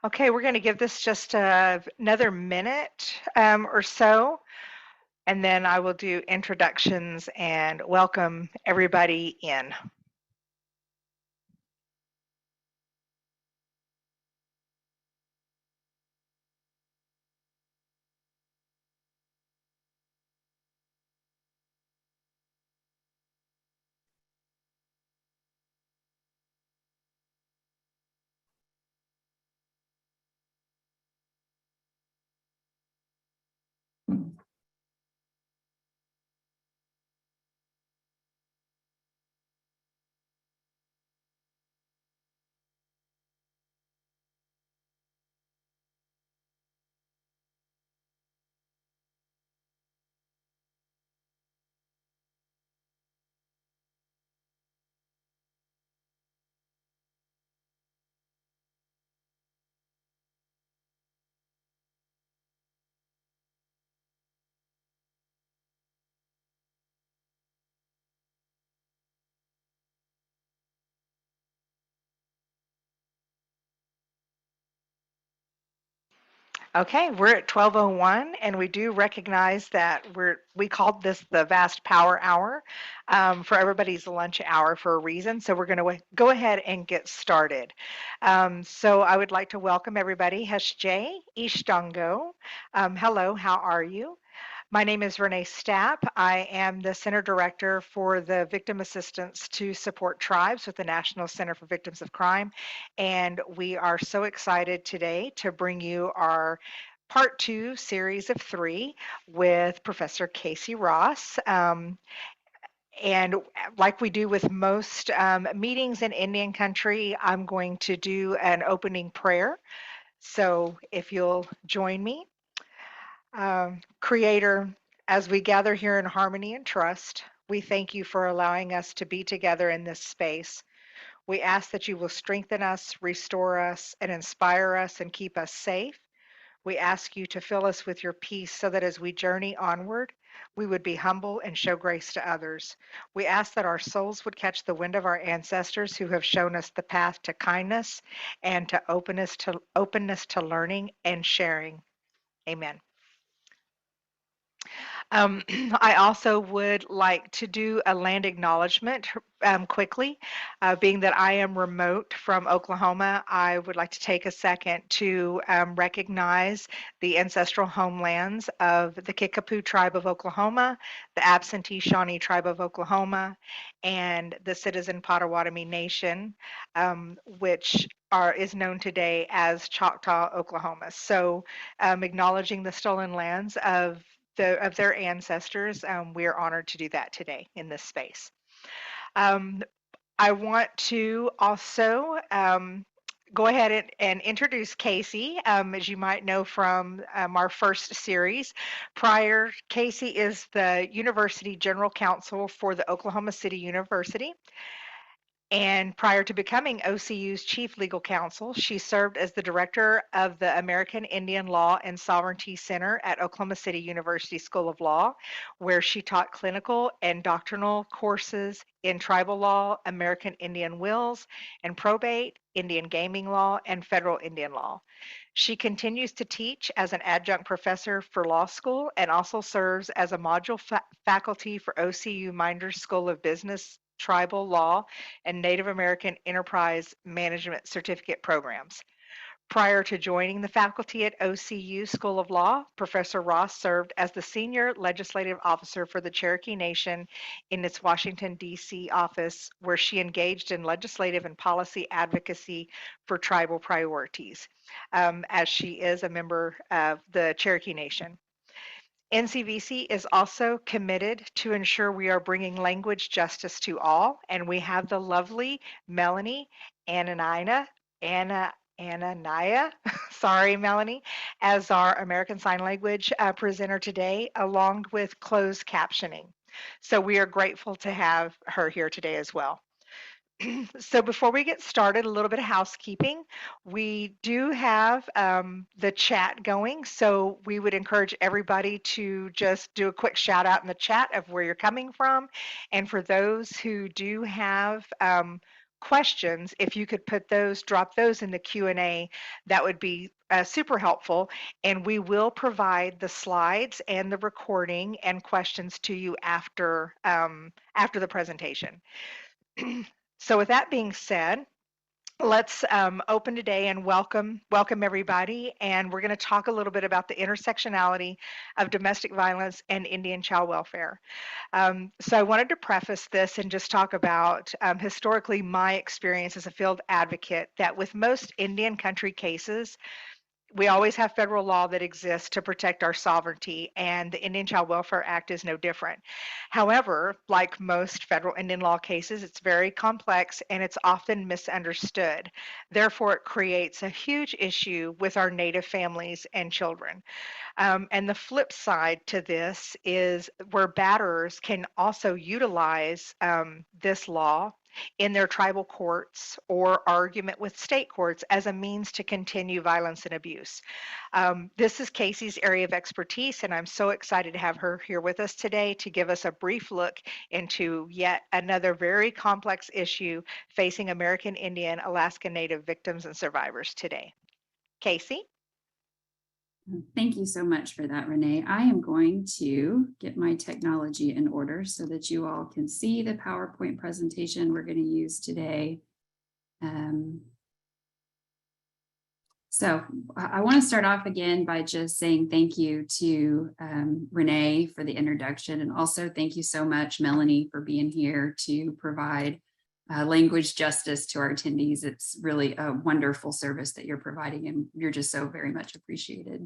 Okay, we're going to give this just another minute or so, and then I will do introductions and welcome everybody in. Okay, we're at 12:01, and we do recognize that we called this the Vast Power Hour for everybody's lunch hour for a reason. So we're going to go ahead and get started. So I would like to welcome everybody. Heshje Ishtango. Hello, how are you? My name is Renee Stapp. I am the Center Director for the Victim Assistance to Support Tribes with the National Center for Victims of Crime. And we are so excited today to bring you our part 2 series of 3 with Professor Casey Ross. And like we do with most meetings in Indian country, I'm going to do an opening prayer. So if you'll join me. Creator, as we gather here in harmony and trust, we thank you for allowing us to be together in this space. We ask that you will strengthen us, restore us, and inspire us and keep us safe. We ask you to fill us with your peace so that as we journey onward, we would be humble and show grace to others. We ask that our souls would catch the wind of our ancestors who have shown us the path to kindness and to openness to learning and sharing. Amen. I also would like to do a land acknowledgement quickly. Being that I am remote from Oklahoma, I would like to take a second to recognize the ancestral homelands of the Kickapoo tribe of Oklahoma, the absentee Shawnee tribe of Oklahoma, and the citizen Potawatomi Nation, which is known today as Choctaw, Oklahoma. So acknowledging the stolen lands of their ancestors. We are honored to do that today in this space. Um, I want to also go ahead and introduce Casey. As you might know from our first series, Casey is the University General Counsel for the Oklahoma City University. And prior to becoming OCU's chief legal counsel, she served as the director of the American Indian Law and Sovereignty Center at Oklahoma City University School of Law, where she taught clinical and doctrinal courses in tribal law, American Indian wills and probate, Indian gaming law, and federal Indian law. She continues to teach as an adjunct professor for law school and also serves as a module faculty for OCU Minders School of Business, Tribal Law, and Native American Enterprise Management Certificate programs. Prior to joining the faculty at OCU School of Law, Professor Ross served as the Senior Legislative Officer for the Cherokee Nation in its Washington, D.C. office, where she engaged in legislative and policy advocacy for tribal priorities, as she is a member of the Cherokee Nation. NCVC is also committed to ensure we are bringing language justice to all, and we have the lovely Melanie Ananina, Ananaya, sorry, Melanie, as our American Sign Language presenter today, along with closed captioning. So we are grateful to have her here today as well. So before we get started, a little bit of housekeeping. We do have the chat going, so we would encourage everybody to just do a quick shout out in the chat of where you're coming from. And for those who do have questions, if you could drop those in the Q&A, that would be super helpful. And we will provide the slides and the recording and questions to you after the presentation. So with that being said, let's open today and welcome everybody. And we're going to talk a little bit about the intersectionality of domestic violence and Indian child welfare. So I wanted to preface this and just talk about historically my experience as a field advocate, that with most Indian country cases, we always have federal law that exists to protect our sovereignty, and the Indian Child Welfare Act is no different. However, like most federal Indian law cases, it's very complex and it's often misunderstood. Therefore, it creates a huge issue with our Native families and children. And the flip side to this is where batters can also utilize this law in their tribal courts or argument with state courts as a means to continue violence and abuse. This is Casey's area of expertise, and I'm so excited to have her here with us today to give us a brief look into yet another very complex issue facing American Indian, Alaskan Native victims and survivors today. Casey? Thank you so much for that, Renee. I am going to get my technology in order so that you all can see the PowerPoint presentation we're going to use today. So I want to start off again by just saying thank you to Renee for the introduction, and also thank you so much, Melanie, for being here to provide language justice to our attendees. It's really a wonderful service that you're providing, and you're just so very much appreciated.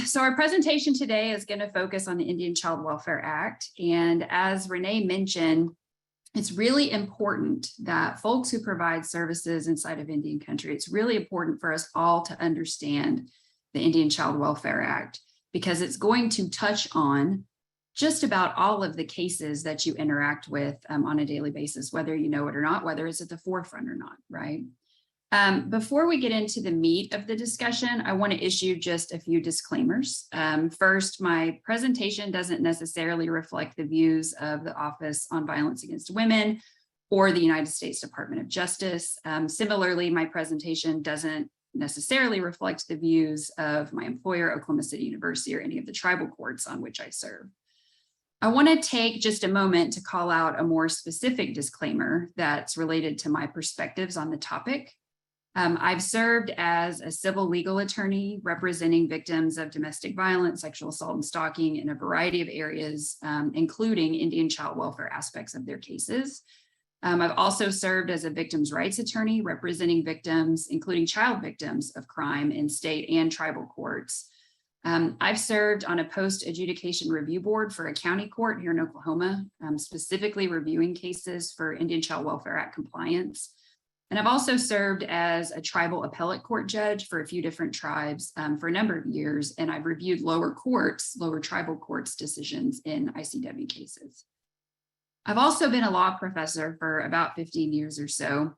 So our presentation today is going to focus on the Indian Child Welfare Act. And as Renee mentioned, it's really important that folks who provide services inside of Indian country, it's really important for us all to understand the Indian Child Welfare Act, because it's going to touch on just about all of the cases that you interact with on a daily basis, whether you know it or not, whether it's at the forefront or not, right? Before we get into the meat of the discussion, I want to issue just a few disclaimers. First, my presentation doesn't necessarily reflect the views of the Office on Violence Against Women or the United States Department of Justice. Similarly, my presentation doesn't necessarily reflect the views of my employer, Oklahoma City University, or any of the tribal courts on which I serve. I want to take just a moment to call out a more specific disclaimer that's related to my perspectives on the topic. I've served as a civil legal attorney representing victims of domestic violence, sexual assault, and stalking in a variety of areas, including Indian child welfare aspects of their cases. I've also served as a victims' rights attorney representing victims, including child victims of crime in state and tribal courts. I've served on a post-adjudication review board for a county court here in Oklahoma, specifically reviewing cases for Indian Child Welfare Act compliance. And I've also served as a tribal appellate court judge for a few different tribes for a number of years, and I've reviewed lower tribal courts decisions in ICWA cases. I've also been a law professor for about 15 years or so,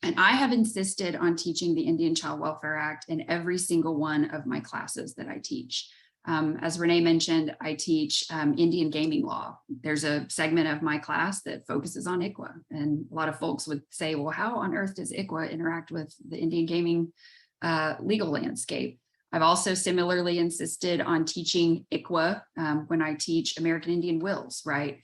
and I have insisted on teaching the Indian Child Welfare Act in every single one of my classes that I teach. As Renee mentioned, I teach Indian gaming law. There's a segment of my class that focuses on ICWA. And a lot of folks would say, well, how on earth does ICWA interact with the Indian gaming legal landscape? I've also similarly insisted on teaching ICWA when I teach American Indian wills, right?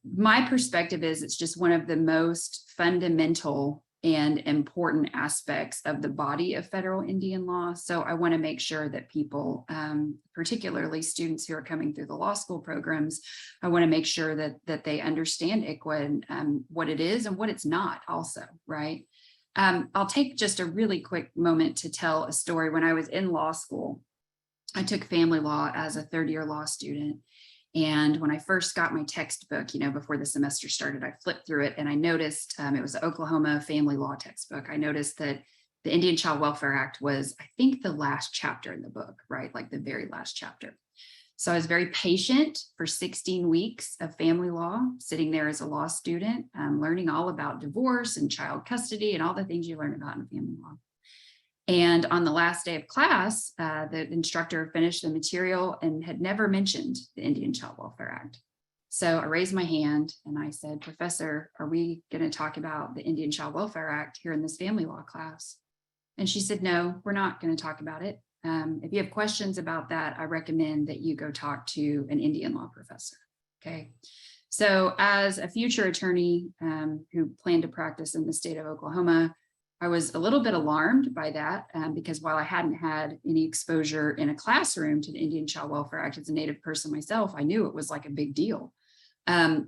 My perspective is it's just one of the most fundamental and important aspects of the body of federal Indian law. So I want to make sure that people, particularly students who are coming through the law school programs, I want to make sure that they understand ICWA and what it is and what it's not also, right? I'll take just a really quick moment to tell a story. When I was in law school, I took family law as a third-year law student. And when I first got my textbook, before the semester started, I flipped through it and I noticed it was the Oklahoma family law textbook. I noticed that the Indian Child Welfare Act was, I think, the last chapter in the book, right? Like the very last chapter. So I was very patient for 16 weeks of family law, sitting there as a law student, learning all about divorce and child custody and all the things you learn about in family law. And on the last day of class, the instructor finished the material and had never mentioned the Indian Child Welfare Act. So I raised my hand and I said, Professor, are we going to talk about the Indian Child Welfare Act here in this family law class? And she said, no, we're not going to talk about it. If you have questions about that, I recommend that you go talk to an Indian law professor. Okay. So as a future attorney who planned to practice in the state of Oklahoma, I was a little bit alarmed by that because while I hadn't had any exposure in a classroom to the Indian Child Welfare Act as a Native person myself, I knew it was like a big deal.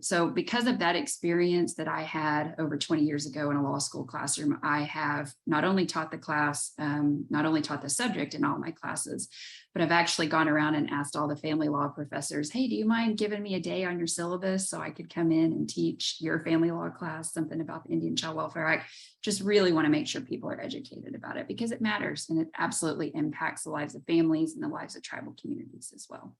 So because of that experience that I had over 20 years ago in a law school classroom, I have not only taught the class, not only taught the subject in all my classes, but I've actually gone around and asked all the family law professors, hey, do you mind giving me a day on your syllabus so I could come in and teach your family law class something about the Indian Child Welfare Act? Just really want to make sure people are educated about it because it matters and it absolutely impacts the lives of families and the lives of tribal communities as well.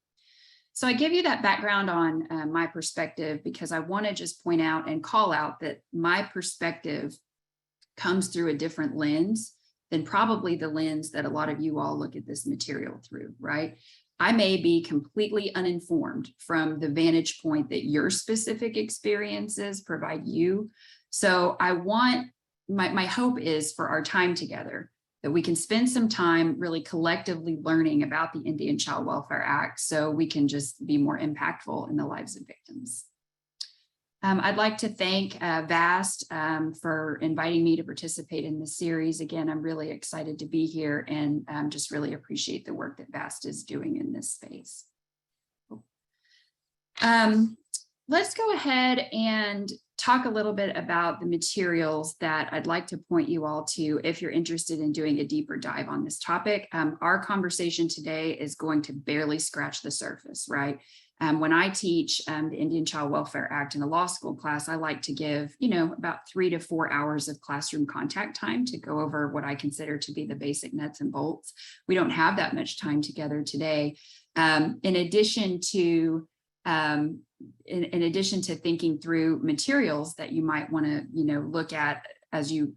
So I give you that background on my perspective because I want to just point out and call out that my perspective comes through a different lens than probably the lens that a lot of you all look at this material through, right? I may be completely uninformed from the vantage point that your specific experiences provide you. So I want, my hope is for our time together that we can spend some time really collectively learning about the Indian Child Welfare Act so we can just be more impactful in the lives of victims. I'd like to thank VAST for inviting me to participate in this series. Again, I'm really excited to be here and just really appreciate the work that VAST is doing in this space. Let's go ahead and talk a little bit about the materials that I'd like to point you all to if you're interested in doing a deeper dive on this topic. Our conversation today is going to barely scratch the surface, right? When I teach the Indian Child Welfare Act in a law school class, I like to give, about 3 to 4 hours of classroom contact time to go over what I consider to be the basic nuts and bolts. We don't have that much time together today. In addition to thinking through materials that you might want to, look at as you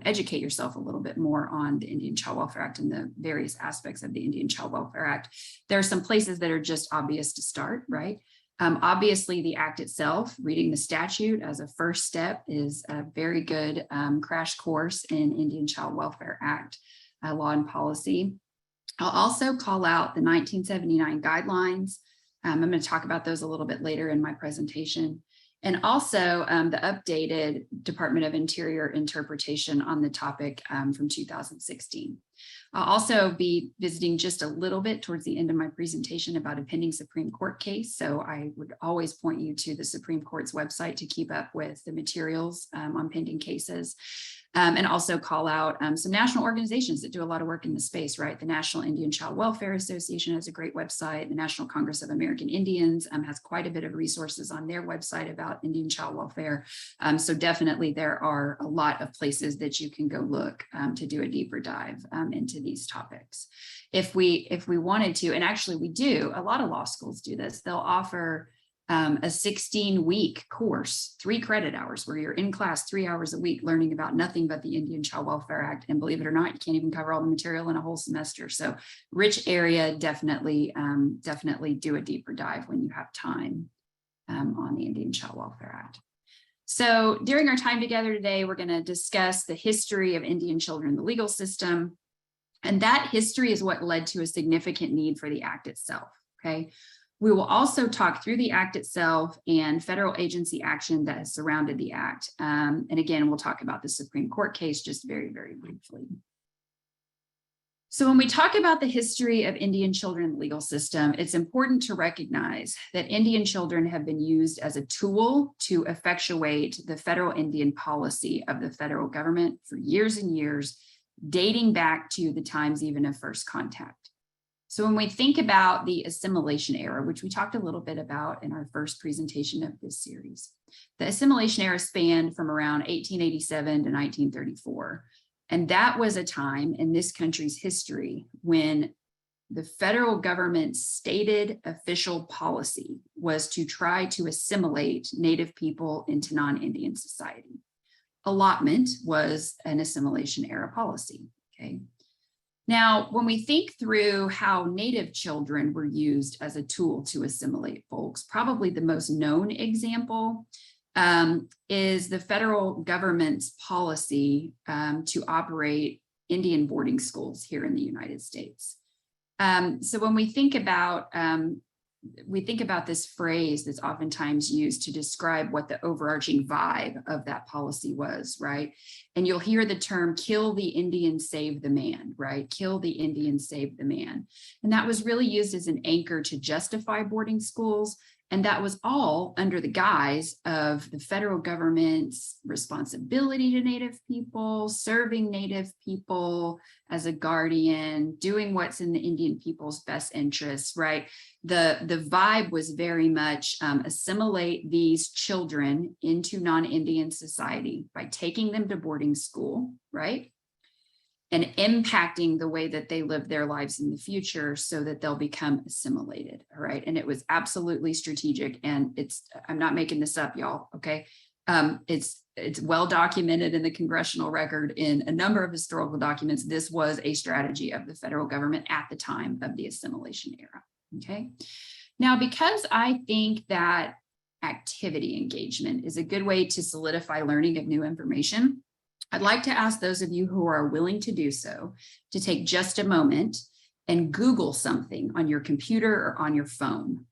educate yourself a little bit more on the Indian Child Welfare Act and the various aspects of the Indian Child Welfare Act, there are some places that are just obvious to start, right? Obviously, the act itself, reading the statute as a first step is a very good crash course in Indian Child Welfare Act law and policy. I'll also call out the 1979 guidelines. I'm going to talk about those a little bit later in my presentation. And also the updated Department of Interior interpretation on the topic from 2016. I'll also be visiting just a little bit towards the end of my presentation about a pending Supreme Court case. So I would always point you to the Supreme Court's website to keep up with the materials on pending cases. And also call out some national organizations that do a lot of work in the space, right? The National Indian Child Welfare Association has a great website. The National Congress of American Indians has quite a bit of resources on their website about Indian child welfare. So definitely there are a lot of places that you can go look to do a deeper dive into these topics. If we wanted to, and actually we do, a lot of law schools do this, they'll offer a 16-week course, 3 credit hours, where you're in class 3 hours a week learning about nothing but the Indian Child Welfare Act. And believe it or not, you can't even cover all the material in a whole semester. So rich area, definitely do a deeper dive when you have time on the Indian Child Welfare Act. So during our time together today, we're going to discuss the history of Indian children in the legal system. And that history is what led to a significant need for the act itself, okay? We will also talk through the act itself and federal agency action that has surrounded the act. And again, we'll talk about the Supreme Court case just very, very briefly. So when we talk about the history of Indian children in the legal system, it's important to recognize that Indian children have been used as a tool to effectuate the federal Indian policy of the federal government for years and years, dating back to the times even of first contact. So when we think about the assimilation era, which we talked a little bit about in our first presentation of this series, the assimilation era spanned from around 1887 to 1934. And that was a time in this country's history when the federal government's stated official policy was to try to assimilate Native people into non-Indian society. Allotment was an assimilation era policy, okay? Now, when we think through how Native children were used as a tool to assimilate folks, probably the most known example is the federal government's policy to operate Indian boarding schools here in the United States. So when we think about this phrase that's oftentimes used to describe what the overarching vibe of that policy was, right? And you'll hear the term kill the Indian, save the man, right? Kill the Indian, save the man. And that was really used as an anchor to justify boarding schools. And that was all under the guise of the federal government's responsibility to Native people, serving Native people as a guardian, doing what's in the Indian people's best interests, right? The vibe was very much assimilate these children into non-Indian society by taking them to boarding school, right? And impacting the way that they live their lives in the future so that they'll become assimilated, all right? And it was absolutely strategic, and I'm not making this up, y'all, okay? It's well documented in the congressional record in a number of historical documents. This was a strategy of the federal government at the time of the assimilation era, okay? Now, because I think that activity engagement is a good way to solidify learning of new information, I'd like to ask those of you who are willing to do so to take just a moment and Google something on your computer or on your phone.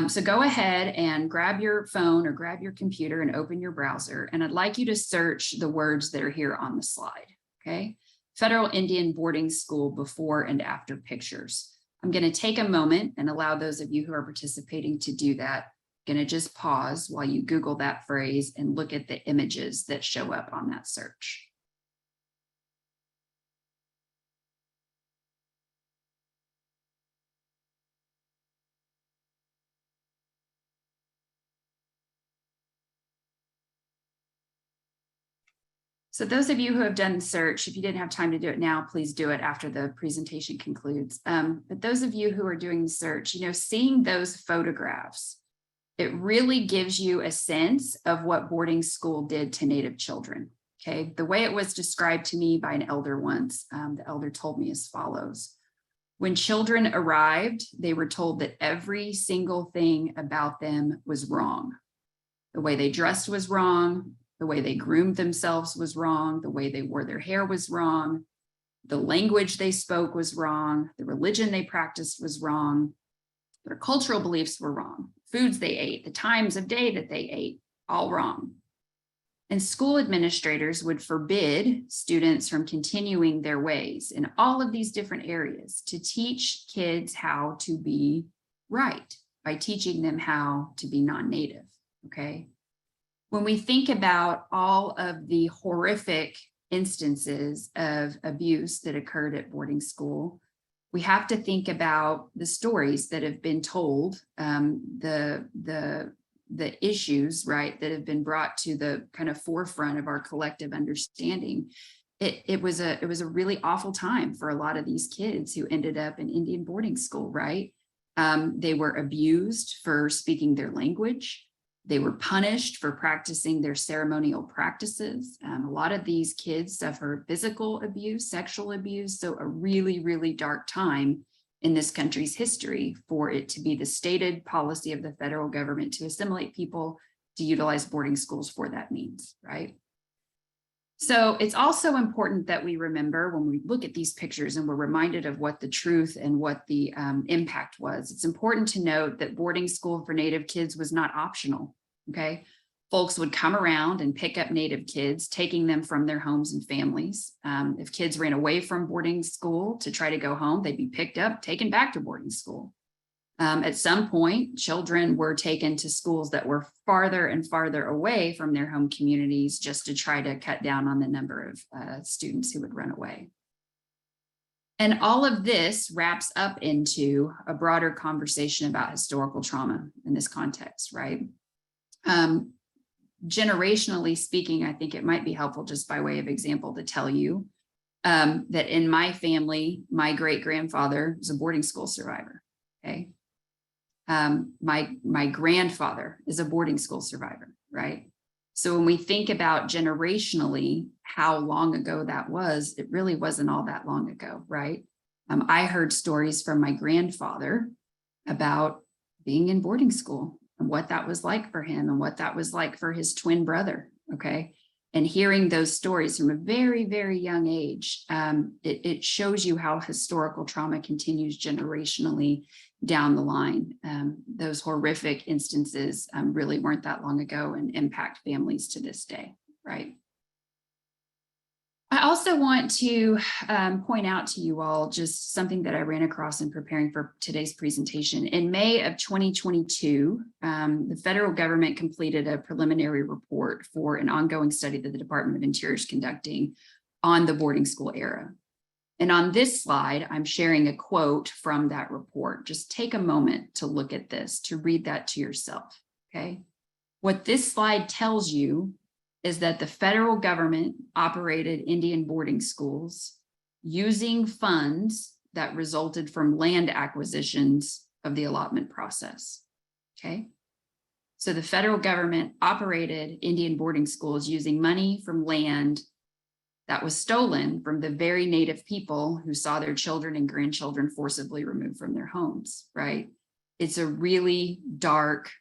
So go ahead and grab your phone or grab your computer and open your browser. And I'd like you to search the words that are here on the slide, okay? Federal Indian boarding school before and after pictures. I'm going to take a moment and allow those of you who are participating to do that. Going to just pause while you Google that phrase and look at the images that show up on that search. So those of you who have done the search, if you didn't have time to do it now, please do it after the presentation concludes. But those of you who are doing the search, seeing those photographs, it really gives you a sense of what boarding school did to Native children, okay? The way it was described to me by an elder once, the elder told me as follows. When children arrived, they were told that every single thing about them was wrong. The way they dressed was wrong. The way they groomed themselves was wrong. The way they wore their hair was wrong. The language they spoke was wrong. The religion they practiced was wrong. Their cultural beliefs were wrong. Foods they ate, the times of day that they ate, all wrong. And school administrators would forbid students from continuing their ways in all of these different areas to teach kids how to be right by teaching them how to be non-Native, okay? When we think about all of the horrific instances of abuse that occurred at boarding school, we have to think about the stories that have been told, the issues, right, that have been brought to the kind of forefront of our collective understanding. It was a really awful time for a lot of these kids who ended up in Indian boarding school, right? They were abused for speaking their language. They were punished for practicing their ceremonial practices. A lot of these kids suffered physical abuse, sexual abuse. So a really, really dark time in this country's history for it to be the stated policy of the federal government to assimilate people, to utilize boarding schools for that means, right? So it's also important that we remember when we look at these pictures and we're reminded of what the truth and what the impact was. It's important to note that boarding school for Native kids was not optional, okay? Folks would come around and pick up Native kids, taking them from their homes and families. If kids ran away from boarding school to try to go home, they'd be picked up, taken back to boarding school. At some point, children were taken to schools that were farther and farther away from their home communities just to try to cut down on the number of students who would run away. And all of this wraps up into a broader conversation about historical trauma in this context, right? Generationally speaking, I think it might be helpful just by way of example to tell you that in my family, my great-grandfather was a boarding school survivor, okay? My grandfather is a boarding school survivor, right? So when we think about generationally, how long ago that was, it really wasn't all that long ago, right? I heard stories from my grandfather about being in boarding school and what that was like for him and what that was like for his twin brother, okay? And hearing those stories from a very, very young age, it shows you how historical trauma continues generationally down the line. Those horrific instances really weren't that long ago and impact families to this day, right? I also want to point out to you all just something that I ran across in preparing for today's presentation. In May of 2022, the federal government completed a preliminary report for an ongoing study that the Department of Interior is conducting on the boarding school era. And on this slide, I'm sharing a quote from that report. Just take a moment to look at this, to read that to yourself, okay? What this slide tells you is that the federal government operated Indian boarding schools using funds that resulted from land acquisitions of the allotment process, okay? So the federal government operated Indian boarding schools using money from land that was stolen from the very Native people who saw their children and grandchildren forcibly removed from their homes, right? It's a really dark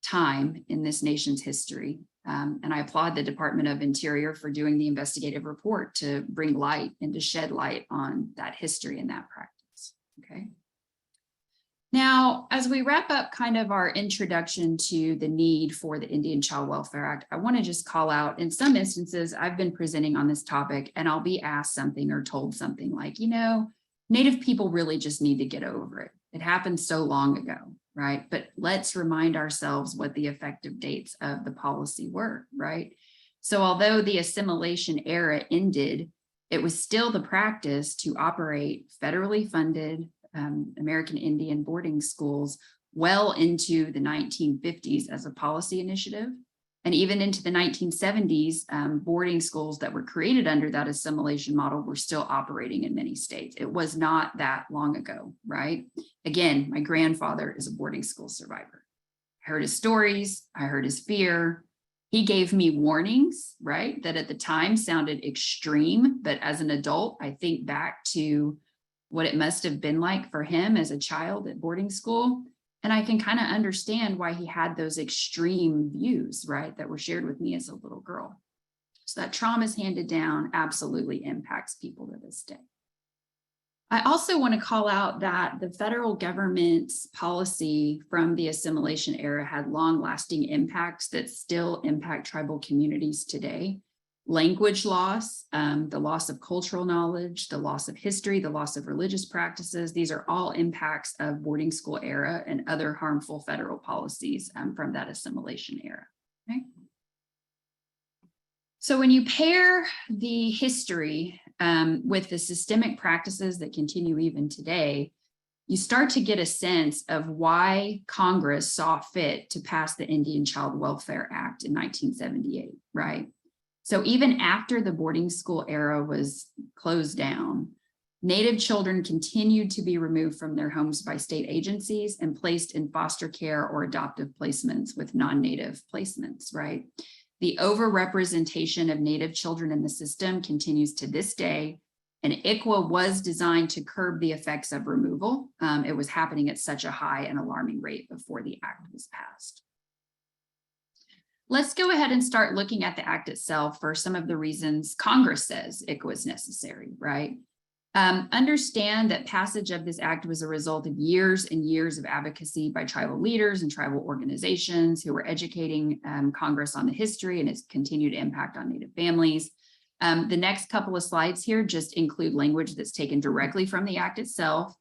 time in this nation's history. And I applaud the Department of Interior for doing the investigative report to bring light and to shed light on that history and that practice, okay? Now, as we wrap up kind of our introduction to the need for the Indian Child Welfare Act, I want to just call out, in some instances, I've been presenting on this topic and I'll be asked something or told something like, you know, Native people really just need to get over it. It happened so long ago, right? But let's remind ourselves what the effective dates of the policy were, right? So although the assimilation era ended, it was still the practice to operate federally funded American Indian boarding schools well into the 1950s as a policy initiative. And even into the 1970s, boarding schools that were created under that assimilation model were still operating in many states. It was not that long ago, right? Again, my grandfather is a boarding school survivor. I heard his stories, I heard his fear. He gave me warnings, right? That at the time sounded extreme, but as an adult, I think back to what it must have been like for him as a child at boarding school. And I can kind of understand why he had those extreme views, right, that were shared with me as a little girl. So that trauma is handed down absolutely impacts people to this day. I also want to call out that the federal government's policy from the assimilation era had long-lasting impacts that still impact tribal communities today. Language loss, the loss of cultural knowledge, the loss of history, the loss of religious practices. These are all impacts of boarding school era and other harmful federal policies from that assimilation era. Okay. So when you pair the history with the systemic practices that continue even today, you start to get a sense of why Congress saw fit to pass the Indian Child Welfare Act in 1978, right? So even after the boarding school era was closed down, Native children continued to be removed from their homes by state agencies and placed in foster care or adoptive placements with non-Native placements, right? The overrepresentation of Native children in the system continues to this day, and ICWA was designed to curb the effects of removal. It was happening at such a high and alarming rate before the act was passed. Let's go ahead and start looking at the act itself for some of the reasons Congress says ICWA is necessary, right? Understand that passage of this act was a result of years and years of advocacy by tribal leaders and tribal organizations who were educating Congress on the history and its continued impact on Native families. The next couple of slides here just include language that's taken directly from the act itself.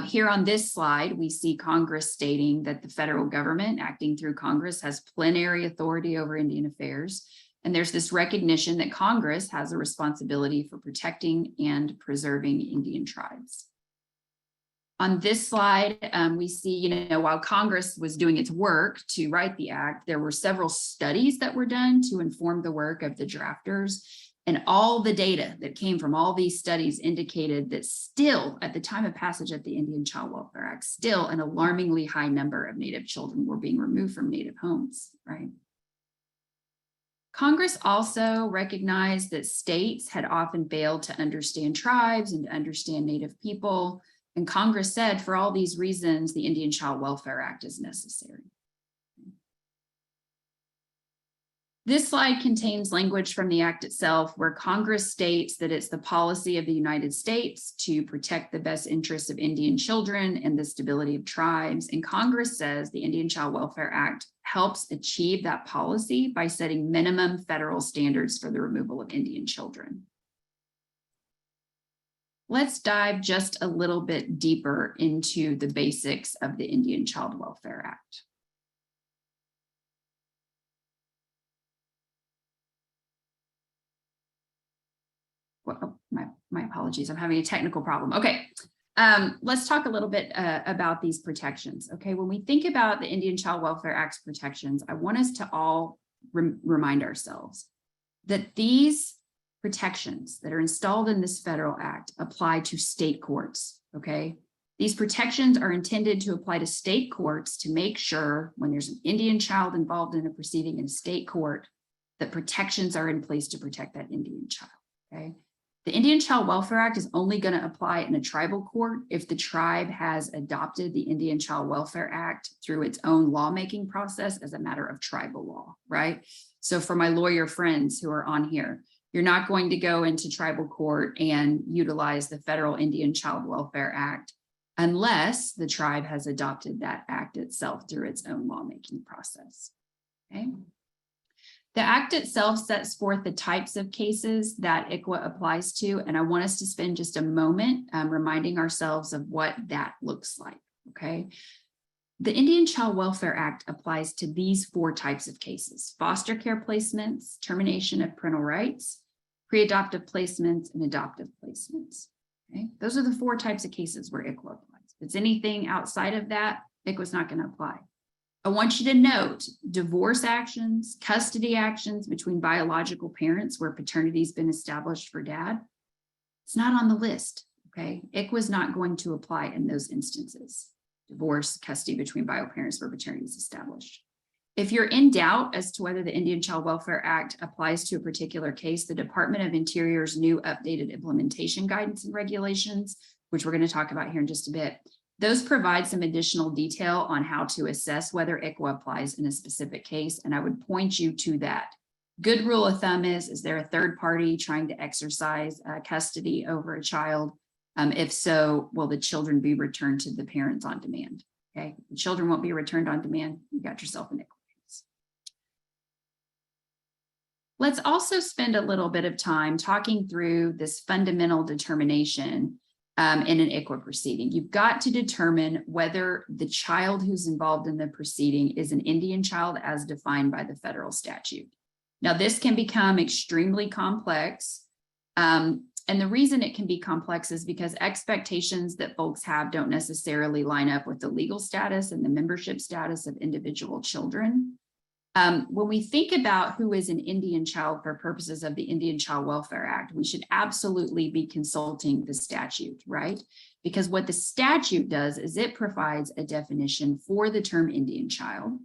Here on this slide, we see Congress stating that the federal government acting through Congress has plenary authority over Indian affairs. And there's this recognition that Congress has a responsibility for protecting and preserving Indian tribes. On this slide, we see, while Congress was doing its work to write the act, there were several studies that were done to inform the work of the drafters. And all the data that came from all these studies indicated that still, at the time of passage of the Indian Child Welfare Act, still an alarmingly high number of Native children were being removed from Native homes, right? Congress also recognized that states had often failed to understand tribes and to understand Native people. And Congress said, for all these reasons, the Indian Child Welfare Act is necessary. This slide contains language from the act itself where Congress states that it's the policy of the United States to protect the best interests of Indian children and the stability of tribes. And Congress says the Indian Child Welfare Act helps achieve that policy by setting minimum federal standards for the removal of Indian children. Let's dive just a little bit deeper into the basics of the Indian Child Welfare Act. Well, my apologies, I'm having a technical problem. Okay, let's talk a little bit about these protections. Okay, when we think about the Indian Child Welfare Act's protections, I want us to all remind ourselves that these protections that are installed in this federal act apply to state courts, okay? These protections are intended to apply to state courts to make sure when there's an Indian child involved in a proceeding in a state court, that protections are in place to protect that Indian child, okay? The Indian Child Welfare Act is only going to apply in a tribal court if the tribe has adopted the Indian Child Welfare Act through its own lawmaking process as a matter of tribal law, right? So for my lawyer friends who are on here, you're not going to go into tribal court and utilize the federal Indian Child Welfare Act unless the tribe has adopted that act itself through its own lawmaking process, okay? The act itself sets forth the types of cases that ICWA applies to, and I want us to spend just a moment reminding ourselves of what that looks like, okay? The Indian Child Welfare Act applies to these 4 types of cases: foster care placements, termination of parental rights, pre-adoptive placements, and adoptive placements, okay? Those are the 4 types of cases where ICWA applies. If it's anything outside of that, ICWA's not going to apply. I want you to note divorce actions, custody actions between biological parents where paternity has been established for dad. It's not on the list, okay? ICWA is not going to apply in those instances. Divorce, custody between bio parents where paternity is established. If you're in doubt as to whether the Indian Child Welfare Act applies to a particular case, the Department of Interior's new updated implementation guidance and regulations, which we're going to talk about here in just a bit, those provide some additional detail on how to assess whether ICWA applies in a specific case, and I would point you to that. Good rule of thumb is there a third party trying to exercise custody over a child? If so, will the children be returned to the parents on demand? Okay, the children won't be returned on demand. You got yourself an ICWA case. Let's also spend a little bit of time talking through this fundamental determination in an ICWA proceeding. You've got to determine whether the child who's involved in the proceeding is an Indian child as defined by the federal statute. Now, this can become extremely complex. And the reason it can be complex is because expectations that folks have don't necessarily line up with the legal status and the membership status of individual children. When we think about who is an Indian child for purposes of the Indian Child Welfare Act, we should absolutely be consulting the statute, right? Because what the statute does is it provides a definition for the term Indian child,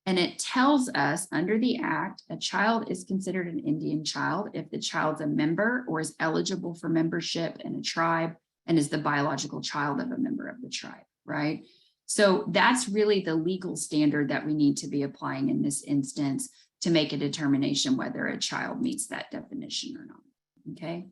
and it tells us under the act, a child is considered an Indian child if the child's a member or is eligible for membership in a tribe and is the biological child of a member of the tribe, right? So that's really the legal standard that we need to be applying in this instance to make a determination whether a child meets that definition or not, okay?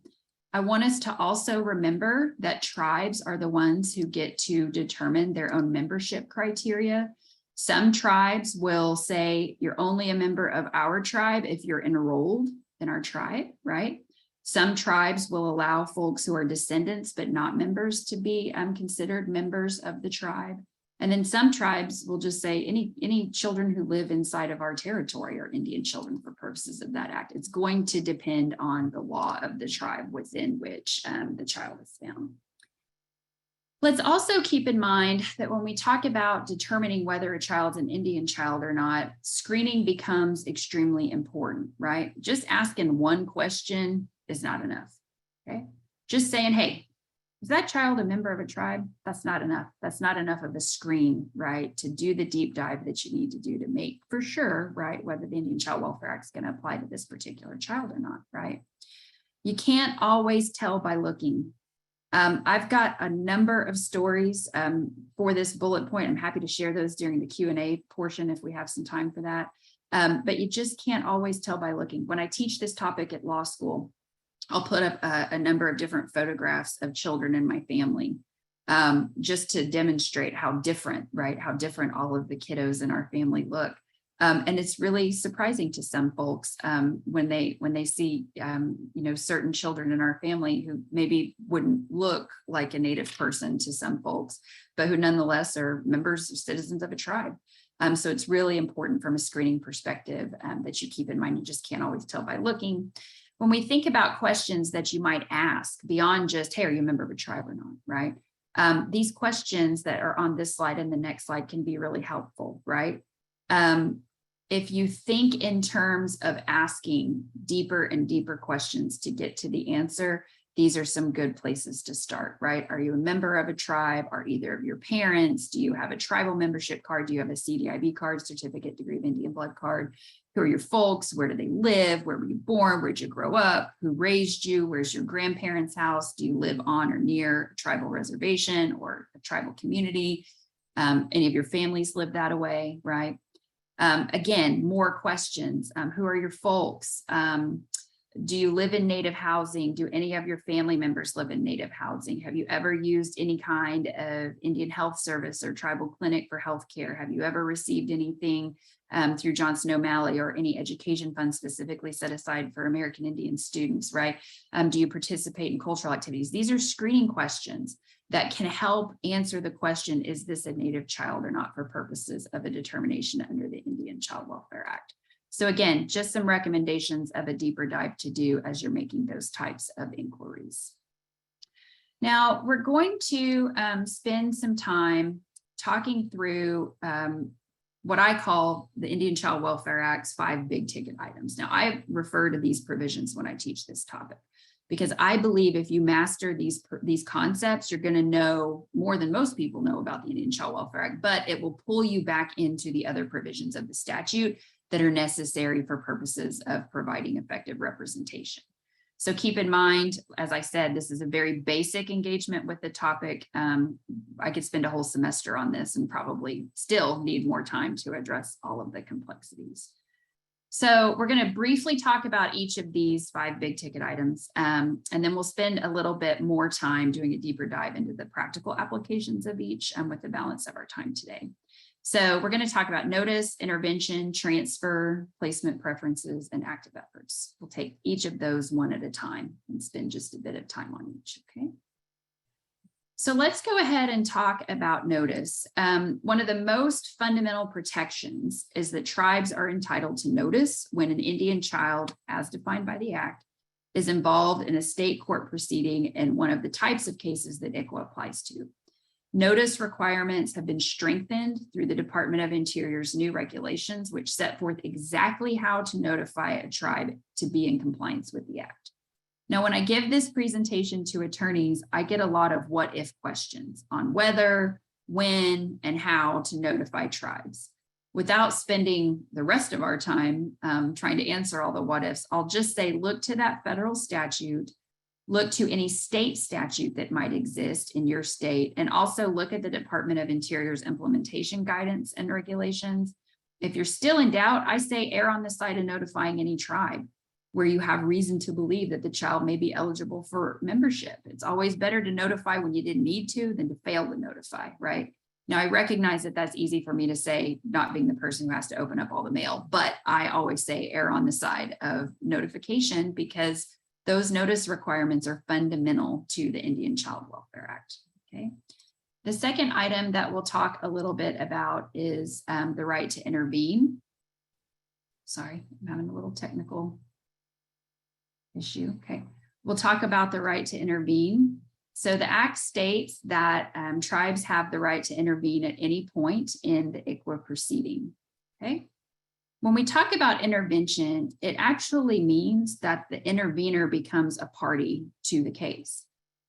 I want us to also remember that tribes are the ones who get to determine their own membership criteria. Some tribes will say you're only a member of our tribe if you're enrolled in our tribe, right? Some tribes will allow folks who are descendants but not members to be considered members of the tribe. And then some tribes will just say any children who live inside of our territory are Indian children for purposes of that act. It's going to depend on the law of the tribe within which the child is found. Let's also keep in mind that when we talk about determining whether a child's an Indian child or not, screening becomes extremely important, right? Just asking one question is not enough, okay? Just saying, hey, Is that child a member of a tribe? That's not enough. That's not enough of a screen, right, to do the deep dive that you need to do to make for sure, right, whether the Indian Child Welfare Act is going to apply to this particular child or not, right? You can't always tell by looking. I've got a number of stories for this bullet point. I'm happy to share those during the Q&A portion if we have some time for that. But you just can't always tell by looking. When I teach this topic at law school, I'll put up a number of different photographs of children in my family just to demonstrate how different, right? How different all of the kiddos in our family look. And it's really surprising to some folks when they see, certain children in our family who maybe wouldn't look like a Native person to some folks, but who nonetheless are members or citizens of a tribe. So it's really important from a screening perspective that you keep in mind. You just can't always tell by looking. When we think about questions that you might ask beyond just, hey, are you a member of a tribe or not, right? These questions that are on this slide and the next slide can be really helpful, right? If you think in terms of asking deeper and deeper questions to get to the answer, these are some good places to start, right? Are you a member of a tribe? Are either of your parents? Do you have a tribal membership card? Do you have a CDIB card, Certificate Degree of Indian Blood card? Who are your folks? Where do they live? Where were you born? Where'd you grow up? Who raised you? Where's your grandparents' house? Do you live on or near a tribal reservation or a tribal community? Any of your families live that way, right? Again, more questions. Who are your folks? Do you live in Native housing? Do any of your family members live in Native housing? Have you ever used any kind of Indian health service or tribal clinic for healthcare? Have you ever received anything through Johnson O'Malley or any education funds specifically set aside for American Indian students, right? Do you participate in cultural activities? These are screening questions that can help answer the question, is this a Native child or not, for purposes of a determination under the Indian Child Welfare Act. So again, just some recommendations of a deeper dive to do as you're making those types of inquiries. Now, we're going to spend some time talking through what I call the Indian Child Welfare Act's 5 big ticket items. Now, I refer to these provisions when I teach this topic, because I believe if you master these concepts, you're going to know more than most people know about the Indian Child Welfare Act, but it will pull you back into the other provisions of the statute that are necessary for purposes of providing effective representation. So keep in mind, as I said, this is a very basic engagement with the topic. I could spend a whole semester on this and probably still need more time to address all of the complexities. So we're going to briefly talk about each of these 5 big ticket items, and then we'll spend a little bit more time doing a deeper dive into the practical applications of each with the balance of our time today. So we're going to talk about notice, intervention, transfer, placement preferences, and active efforts. We'll take each of those one at a time and spend just a bit of time on each, okay? So let's go ahead and talk about notice. One of the most fundamental protections is that tribes are entitled to notice when an Indian child, as defined by the Act, is involved in a state court proceeding in one of the types of cases that ICWA applies to. Notice requirements have been strengthened through the Department of Interior's new regulations, which set forth exactly how to notify a tribe to be in compliance with the Act. Now, when I give this presentation to attorneys, I get a lot of what if questions on whether, when, and how to notify tribes. Without spending the rest of our time trying to answer all the what ifs, I'll just say, look to that federal statute, look to any state statute that might exist in your state, and also look at the Department of Interior's implementation guidance and regulations. If you're still in doubt, I say err on the side of notifying any tribe where you have reason to believe that the child may be eligible for membership. It's always better to notify when you didn't need to than to fail to notify, right? Now, I recognize that that's easy for me to say, not being the person who has to open up all the mail, but I always say err on the side of notification because those notice requirements are fundamental to the Indian Child Welfare Act, okay? The second item that we'll talk a little bit about is the right to intervene. Sorry, I'm having a little technical issue, okay. We'll talk about the right to intervene. So the Act states that tribes have the right to intervene at any point in the ICWA proceeding, okay? When we talk about intervention, it actually means that the intervener becomes a party to the case.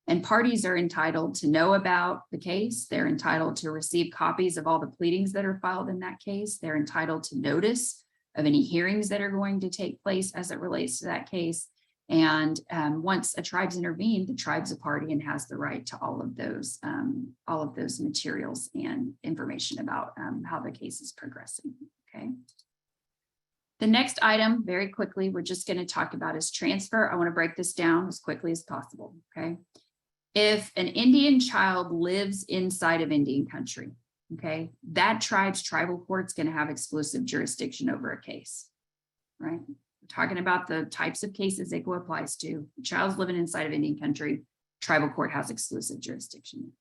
And parties are entitled to know about the case. They're entitled to receive copies of all the pleadings that are filed in that case. They're entitled to notice of any hearings that are going to take place as it relates to that case. And once a tribe's intervened, the tribe's a party and has the right to all of those materials and information about how the case is progressing. Okay. The next item, very quickly, we're just going to talk about is transfer. I want to break this down as quickly as possible. Okay. If an Indian child lives inside of Indian country, okay, that tribe's tribal court's going to have exclusive jurisdiction over a case, right? We're talking about the types of cases ICWA applies to. The child's living inside of Indian country, tribal court has exclusive jurisdiction.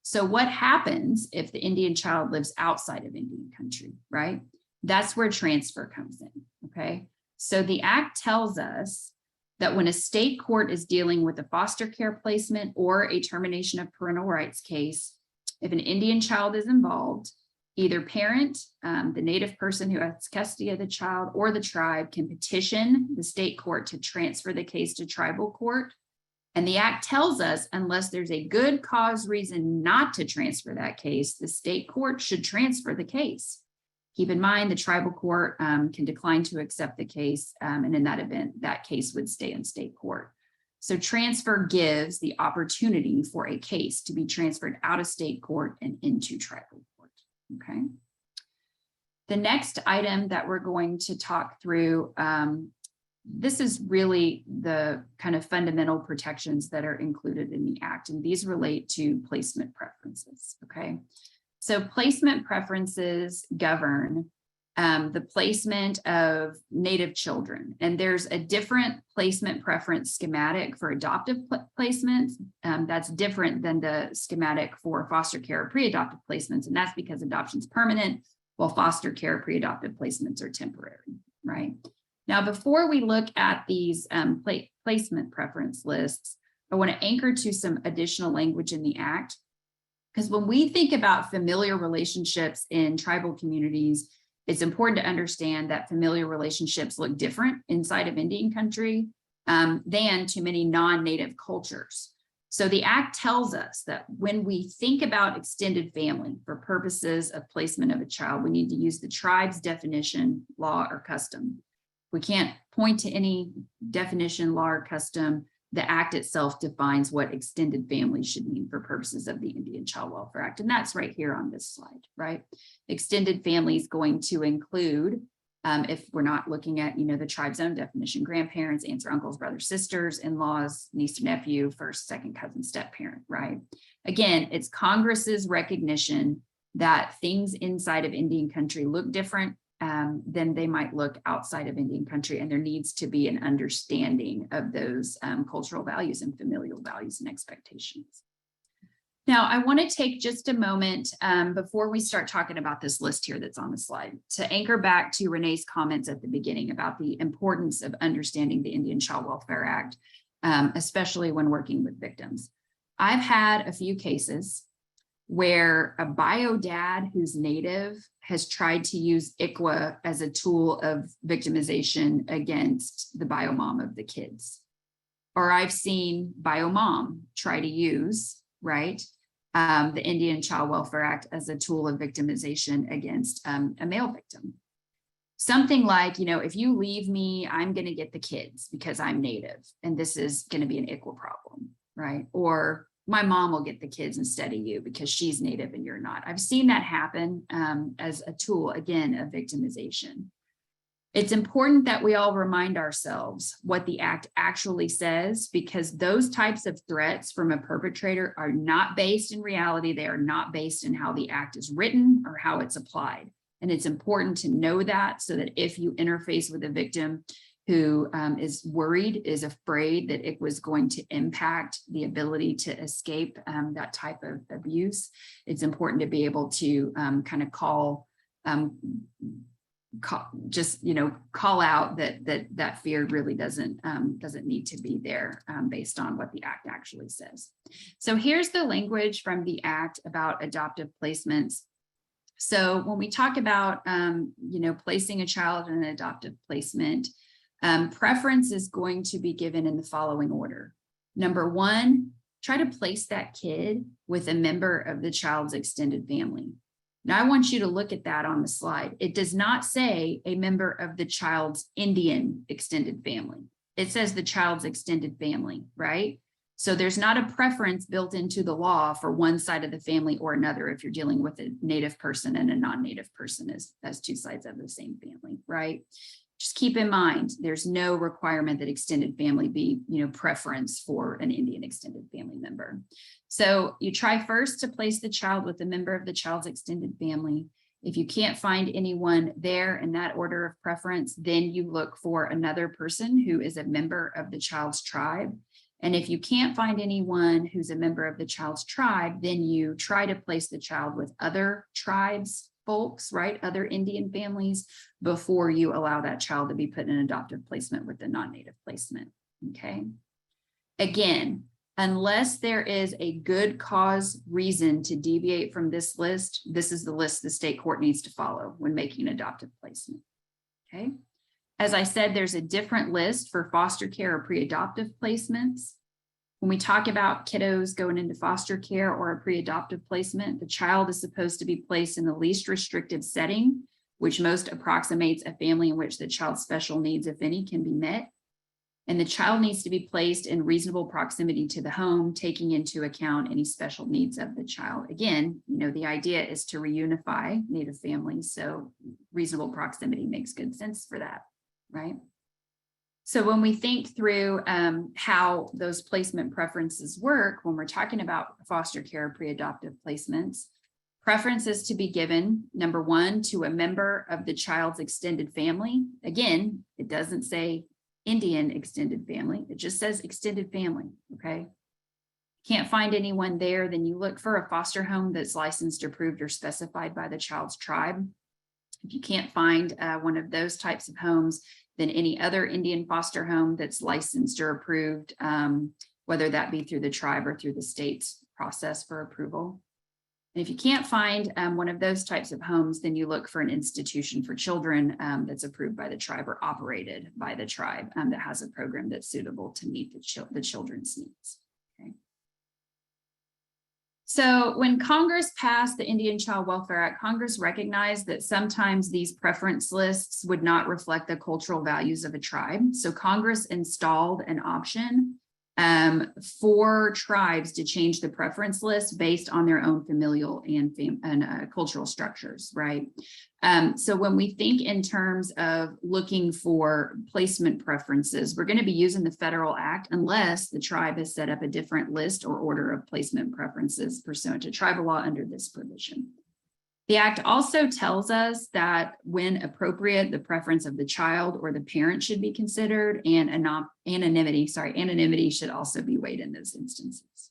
So what happens if the Indian child lives outside of Indian country, right? That's where transfer comes in, okay? So the Act tells us that when a state court is dealing with a foster care placement or a termination of parental rights case, if an Indian child is involved, either parent, the native person who has custody of the child, or the tribe can petition the state court to transfer the case to tribal court. And the Act tells us, unless there's a good cause reason not to transfer that case, the state court should transfer the case. Keep in mind, the tribal court can decline to accept the case, and in that event, that case would stay in state court. So transfer gives the opportunity for a case to be transferred out of state court and into tribal court, okay? The next item that we're going to talk through, this is really the kind of fundamental protections that are included in the Act, and these relate to placement preferences, okay? So placement preferences govern the placement of Native children. And there's a different placement preference schematic for adoptive placements. That's different than the schematic for foster care or pre-adoptive placements. And that's because adoption is permanent, while foster care pre-adoptive placements are temporary, right? Now, before we look at these placement preference lists, I want to anchor to some additional language in the Act. Because when we think about familiar relationships in tribal communities, it's important to understand that familiar relationships look different inside of Indian country than to many non-native cultures. So the Act tells us that when we think about extended family for purposes of placement of a child, we need to use the tribe's definition, law, or custom. We can't point to any definition, law, or custom. The Act itself defines what extended family should mean for purposes of the Indian Child Welfare Act. And that's right here on this slide, right? Extended family is going to include, if we're not looking at, the tribe's own definition, grandparents, aunts or uncles, brothers, sisters, in-laws, niece or nephew, first, second cousin, step parent, right? Again, it's Congress's recognition that things inside of Indian country look different than they might look outside of Indian country. And there needs to be an understanding of those cultural values and familial values and expectations. Now, I want to take just a moment before we start talking about this list here that's on the slide to anchor back to Renee's comments at the beginning about the importance of understanding the Indian Child Welfare Act, especially when working with victims. I've had a few cases where a bio dad who's Native has tried to use ICWA as a tool of victimization against the bio mom of the kids. Or I've seen bio mom try to use, right, the Indian Child Welfare Act as a tool of victimization against a male victim. Something like, if you leave me, I'm going to get the kids because I'm Native, and this is going to be an ICWA problem, right? Or my mom will get the kids instead of you because she's Native and you're not. I've seen that happen as a tool, again, of victimization. It's important that we all remind ourselves what the Act actually says, because those types of threats from a perpetrator are not based in reality. They are not based in how the Act is written or how it's applied. And it's important to know that so that if you interface with a victim who is worried, is afraid that it was going to impact the ability to escape that type of abuse, it's important to be able to kind of call out that fear really doesn't need to be there based on what the Act actually says. So here's the language from the Act about adoptive placements. So when we talk about placing a child in an adoptive placement, preference is going to be given in the following order. Number one, try to place that kid with a member of the child's extended family. Now, I want you to look at that on the slide. It does not say a member of the child's Indian extended family. It says the child's extended family, right? So there's not a preference built into the law for one side of the family or another if you're dealing with a Native person and a non-Native person as two sides of the same family, right? Just keep in mind, there's no requirement that extended family be, preference for an Indian extended family member. So you try first to place the child with a member of the child's extended family. If you can't find anyone there in that order of preference, then you look for another person who is a member of the child's tribe. And if you can't find anyone who's a member of the child's tribe, then you try to place the child with other tribes, folks, right? Other Indian families before you allow that child to be put in an adoptive placement with the non-Native placement, okay? Again, unless there is a good cause reason to deviate from this list, this is the list the state court needs to follow when making an adoptive placement, okay? As I said, there's a different list for foster care or pre-adoptive placements. When we talk about kiddos going into foster care or a pre-adoptive placement, the child is supposed to be placed in the least restrictive setting, which most approximates a family in which the child's special needs, if any, can be met. And the child needs to be placed in reasonable proximity to the home, taking into account any special needs of the child. Again, the idea is to reunify Native families, so reasonable proximity makes good sense for that, right? So when we think through how those placement preferences work, when we're talking about foster care pre-adoptive placements, preferences to be given, number one, to a member of the child's extended family. Again, it doesn't say Indian extended family, it just says extended family, okay? Can't find anyone there, then you look for a foster home that's licensed, approved, or specified by the child's tribe. If you can't find one of those types of homes, then any other Indian foster home that's licensed or approved, whether that be through the tribe or through the state's process for approval. And if you can't find one of those types of homes, then you look for an institution for children that's approved by the tribe or operated by the tribe that has a program that's suitable to meet the children's needs. Okay. So when Congress passed the Indian Child Welfare Act, Congress recognized that sometimes these preference lists would not reflect the cultural values of a tribe. So Congress installed an option for tribes to change the preference list based on their own familial and cultural structures, right? So when we think in terms of looking for placement preferences, we're going to be using the federal act unless the tribe has set up a different list or order of placement preferences pursuant to tribal law under this provision. The act also tells us that when appropriate, the preference of the child or the parent should be considered, and anonymity should also be weighed in those instances.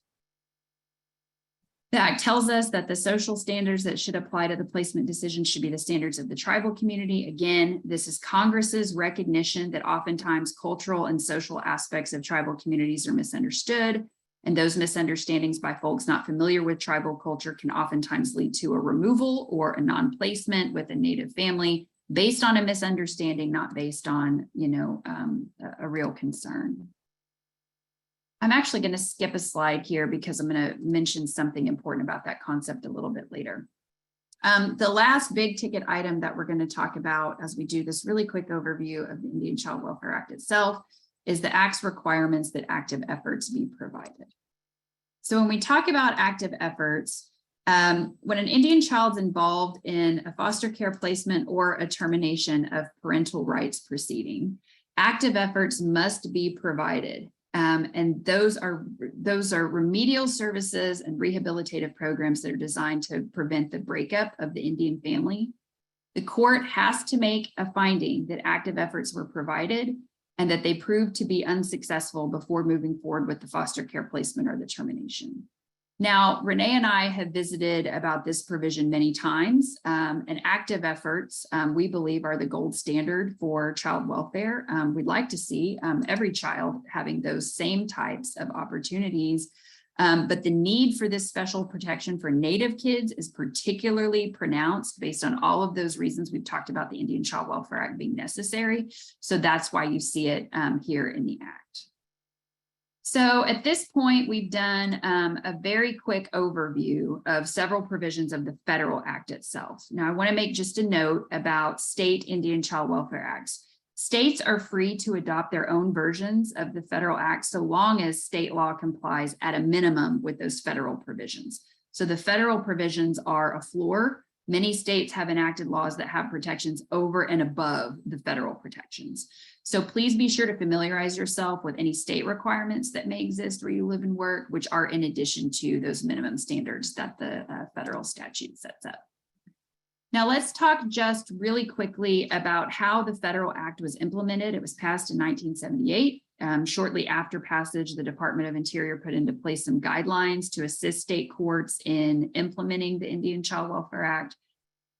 The act tells us that the social standards that should apply to the placement decision should be the standards of the tribal community. Again, this is Congress's recognition that oftentimes cultural and social aspects of tribal communities are misunderstood. And those misunderstandings by folks not familiar with tribal culture can oftentimes lead to a removal or a non-placement with a Native family based on a misunderstanding, not based on, a real concern. I'm actually going to skip a slide here because I'm going to mention something important about that concept a little bit later. The last big ticket item that we're going to talk about as we do this really quick overview of the Indian Child Welfare Act itself is the Act's requirements that active efforts be provided. So when we talk about active efforts, when an Indian child's involved in a foster care placement or a termination of parental rights proceeding, active efforts must be provided. And those are remedial services and rehabilitative programs that are designed to prevent the breakup of the Indian family. The court has to make a finding that active efforts were provided and that they proved to be unsuccessful before moving forward with the foster care placement or the termination. Now, Renee and I have visited about this provision many times, and active efforts, we believe, are the gold standard for child welfare. We'd like to see every child having those same types of opportunities, but the need for this special protection for Native kids is particularly pronounced based on all of those reasons we've talked about the Indian Child Welfare Act being necessary. So that's why you see it here in the Act. So at this point, we've done a very quick overview of several provisions of the federal act itself. Now, I want to make just a note about state Indian Child Welfare Acts. States are free to adopt their own versions of the federal act so long as state law complies at a minimum with those federal provisions. So the federal provisions are a floor. Many states have enacted laws that have protections over and above the federal protections. So please be sure to familiarize yourself with any state requirements that may exist where you live and work, which are in addition to those minimum standards that the federal statute sets up. Now let's talk just really quickly about how the federal act was implemented. It was passed in 1978. Shortly after passage, the Department of Interior put into place some guidelines to assist state courts in implementing the Indian Child Welfare Act.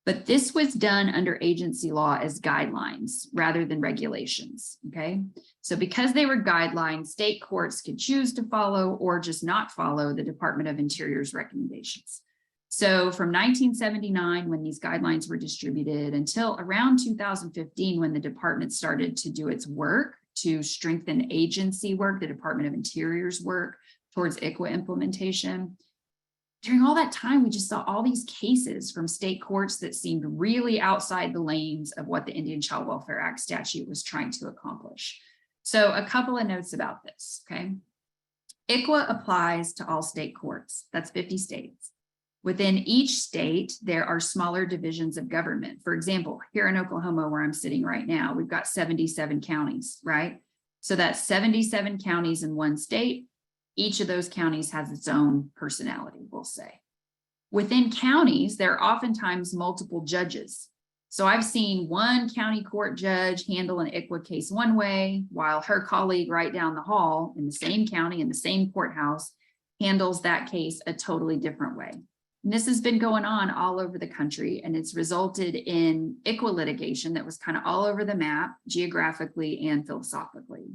But this was done under agency law as guidelines rather than regulations, okay? So because they were guidelines, state courts could choose to follow or just not follow the Department of Interior's recommendations. So from 1979, when these guidelines were distributed, until around 2015, when the department started to do its work to strengthen agency work, the Department of Interior's work towards ICWA implementation, during all that time, we just saw all these cases from state courts that seemed really outside the lanes of what the Indian Child Welfare Act statute was trying to accomplish. So a couple of notes about this, okay? ICWA applies to all state courts. That's 50 states. Within each state, there are smaller divisions of government. For example, here in Oklahoma, where I'm sitting right now, we've got 77 counties, right? So that's 77 counties in one state. Each of those counties has its own personality, we'll say. Within counties, there are oftentimes multiple judges. So I've seen one county court judge handle an ICWA case one way, while her colleague right down the hall in the same county, in the same courthouse, handles that case a totally different way. And this has been going on all over the country, and it's resulted in ICWA litigation that was kind of all over the map, geographically and philosophically.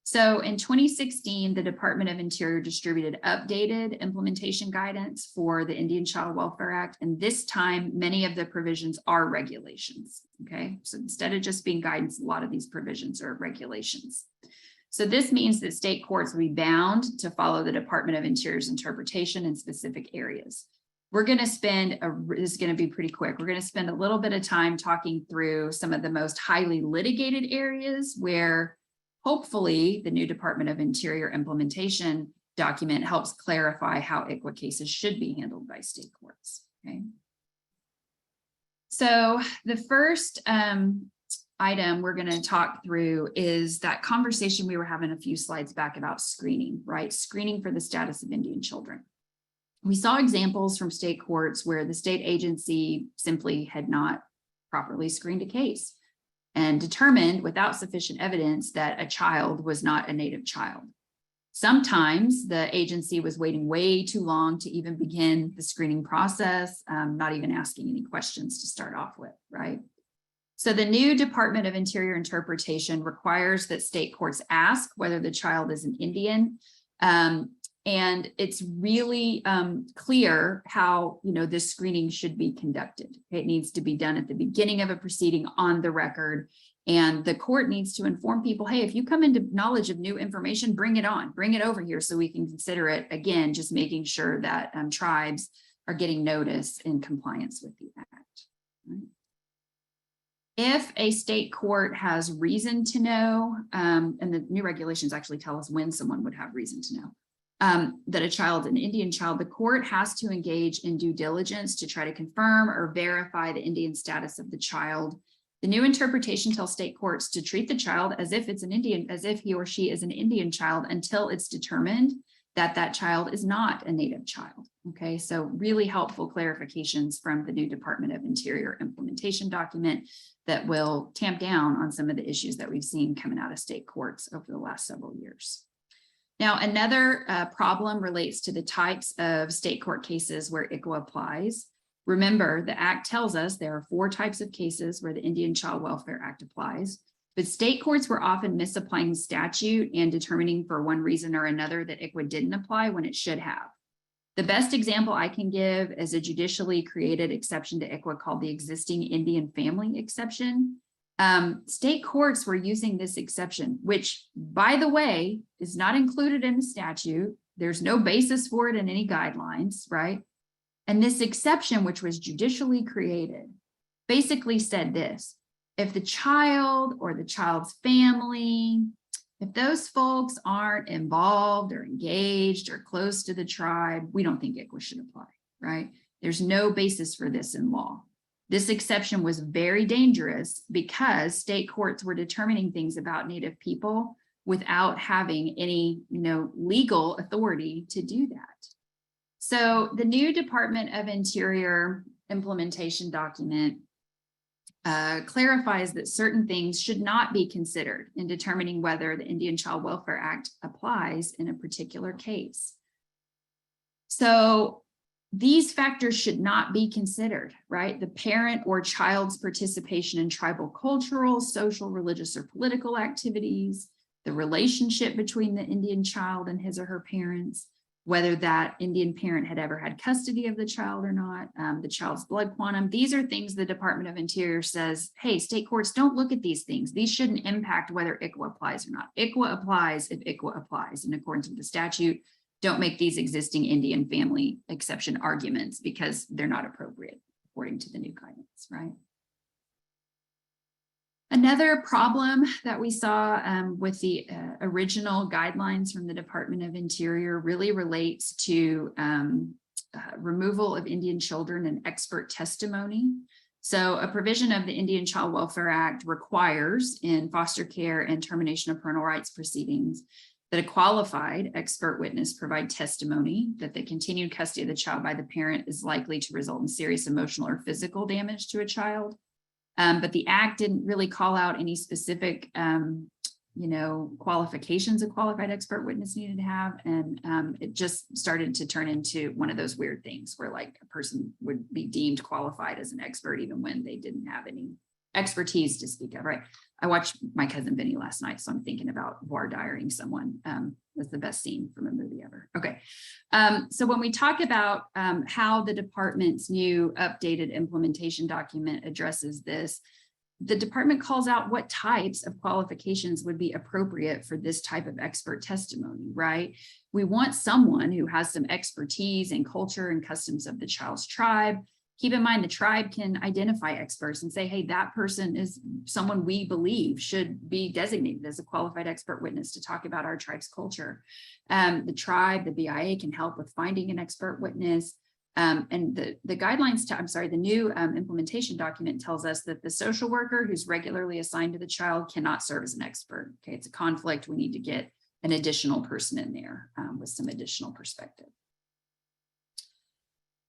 So in 2016, the Department of Interior distributed updated implementation guidance for the Indian Child Welfare Act. And this time, many of the provisions are regulations, okay? So instead of just being guidance, a lot of these provisions are regulations. So this means that state courts will be bound to follow the Department of Interior's interpretation in specific areas. We're going to spend, this is going to be pretty quick. We're going to spend a little bit of time talking through some of the most highly litigated areas where hopefully the new Department of Interior implementation document helps clarify how ICWA cases should be handled by state courts, okay? So the first item we're going to talk through is that conversation we were having a few slides back about screening, right? Screening for the status of Indian children. We saw examples from state courts where the state agency simply had not properly screened a case and determined without sufficient evidence that a child was not a native child. Sometimes the agency was waiting way too long to even begin the screening process, not even asking any questions to start off with, right? So the new Department of Interior interpretation requires that state courts ask whether the child is an Indian. And it's really clear how, this screening should be conducted. It needs to be done at the beginning of a proceeding on the record. And the court needs to inform people, hey, if you come into knowledge of new information, bring it on, bring it over here so we can consider it. Again, just making sure that tribes are getting notice in compliance with the act. Right? If a state court has reason to know, and the new regulations actually tell us when someone would have reason to know, that a child, an Indian child, the court has to engage in due diligence to try to confirm or verify the Indian status of the child. The new interpretation tells state courts to treat the child as if it's an Indian, as if he or she is an Indian child until it's determined that that child is not a native child. Okay, so really helpful clarifications from the new Department of Interior implementation document that will tamp down on some of the issues that we've seen coming out of state courts over the last several years. Now, another problem relates to the types of state court cases where ICWA applies. Remember, the Act tells us there are 4 types of cases where the Indian Child Welfare Act applies, but state courts were often misapplying statute and determining for one reason or another that ICWA didn't apply when it should have. The best example I can give is a judicially created exception to ICWA called the existing Indian family exception. State courts were using this exception, which, by the way, is not included in the statute. There's no basis for it in any guidelines, right? And this exception, which was judicially created, basically said this: if the child or the child's family, if those folks aren't involved or engaged or close to the tribe, we don't think ICWA should apply, right? There's no basis for this in law. This exception was very dangerous because state courts were determining things about Native people without having any, legal authority to do that. So the new Department of Interior implementation document clarifies that certain things should not be considered in determining whether the Indian Child Welfare Act applies in a particular case. So these factors should not be considered, right? The parent or child's participation in tribal, cultural, social, religious, or political activities, the relationship between the Indian child and his or her parents, whether that Indian parent had ever had custody of the child or not, the child's blood quantum. These are things the Department of Interior says, hey, state courts, don't look at these things. These shouldn't impact whether ICWA applies or not. ICWA applies if ICWA applies in accordance with the statute. Don't make these existing Indian family exception arguments because they're not appropriate according to the new guidance, right? Another problem that we saw with the original guidelines from the Department of Interior really relates to removal of Indian children and expert testimony. So a provision of the Indian Child Welfare Act requires in foster care and termination of parental rights proceedings that a qualified expert witness provide testimony that the continued custody of the child by the parent is likely to result in serious emotional or physical damage to a child. But the act didn't really call out any specific, qualifications a qualified expert witness needed to have. And it just started to turn into one of those weird things where like a person would be deemed qualified as an expert even when they didn't have any expertise to speak of, right? I watched My Cousin Vinny last night, so I'm thinking about voir diring someone. That's the best scene from a movie ever. Okay, so when we talk about how the department's new updated implementation document addresses this, the department calls out what types of qualifications would be appropriate for this type of expert testimony, right? We want someone who has some expertise in culture and customs of the child's tribe. Keep in mind, the tribe can identify experts and say, hey, that person is someone we believe should be designated as a qualified expert witness to talk about our tribe's culture. The tribe, the BIA can help with finding an expert witness. And the guidelines, the new implementation document tells us that the social worker who's regularly assigned to the child cannot serve as an expert. Okay, it's a conflict. We need to get an additional person in there with some additional perspective.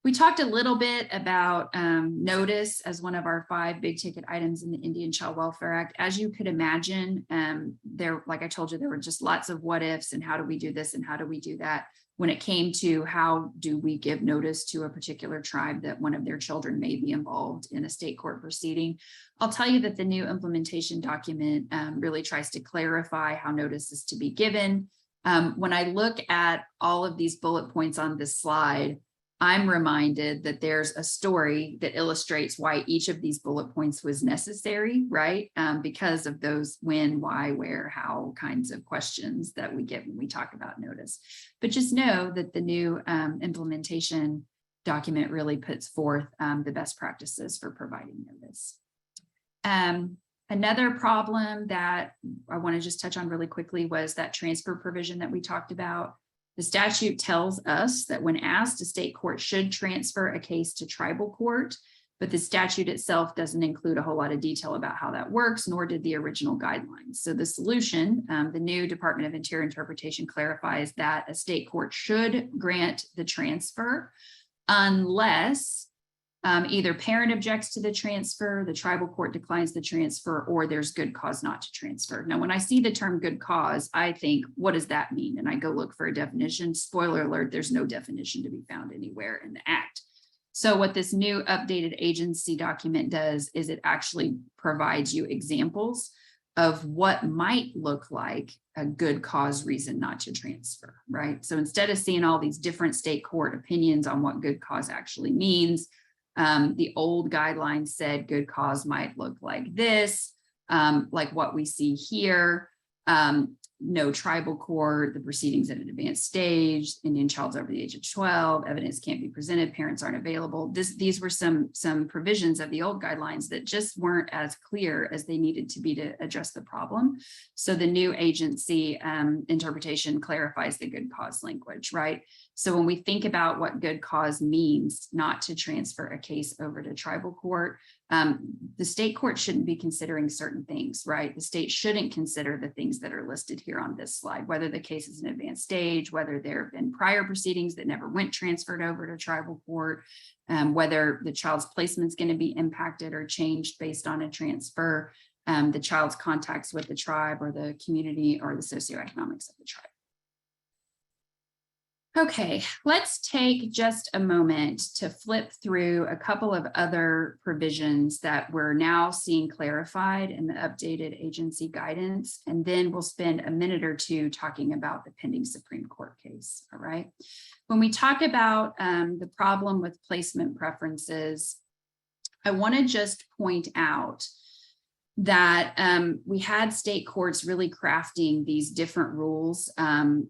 We talked a little bit about notice as one of our 5 big ticket items in the Indian Child Welfare Act. As you could imagine, like I told you, there were just lots of what ifs and how do we do this and how do we do that when it came to how do we give notice to a particular tribe that one of their children may be involved in a state court proceeding. I'll tell you that the new implementation document really tries to clarify how notice is to be given. When I look at all of these bullet points on this slide, I'm reminded that there's a story that illustrates why each of these bullet points was necessary, right? Because of those when, why, where, how kinds of questions that we get when we talk about notice. But just know that the new implementation document really puts forth the best practices for providing notice. Another problem that I want to just touch on really quickly was that transfer provision that we talked about. The statute tells us that when asked, a state court should transfer a case to tribal court, but the statute itself doesn't include a whole lot of detail about how that works, nor did the original guidelines. So the solution, the new Department of Interior interpretation clarifies that a state court should grant the transfer unless either parent objects to the transfer, the tribal court declines the transfer, or there's good cause not to transfer. Now, when I see the term good cause, I think, what does that mean? And I go look for a definition. Spoiler alert, there's no definition to be found anywhere in the Act. So what this new updated agency document does is it actually provides you examples of what might look like a good cause reason not to transfer, right? So instead of seeing all these different state court opinions on what good cause actually means, the old guidelines said good cause might look like this. like what we see here. No tribal court, the proceedings at an advanced stage, Indian child's over the age of 12, evidence can't be presented, parents aren't available. These were some provisions of the old guidelines that just weren't as clear as they needed to be to address the problem. So the new agency interpretation clarifies the good cause language, right? So when we think about what good cause means, not to transfer a case over to tribal court, the state court shouldn't be considering certain things, right? The state shouldn't consider the things that are listed here on this slide, whether the case is an advanced stage, whether there have been prior proceedings that never went transferred over to tribal court, whether the child's placement is going to be impacted or changed based on a transfer, the child's contacts with the tribe or the community or the socioeconomics of the tribe. Okay, let's take just a moment to flip through a couple of other provisions that we're now seeing clarified in the updated agency guidance, and then we'll spend a minute or two talking about the pending Supreme Court case, all right? When we talk about the problem with placement preferences, I want to just point out that we had state courts really crafting these different rules,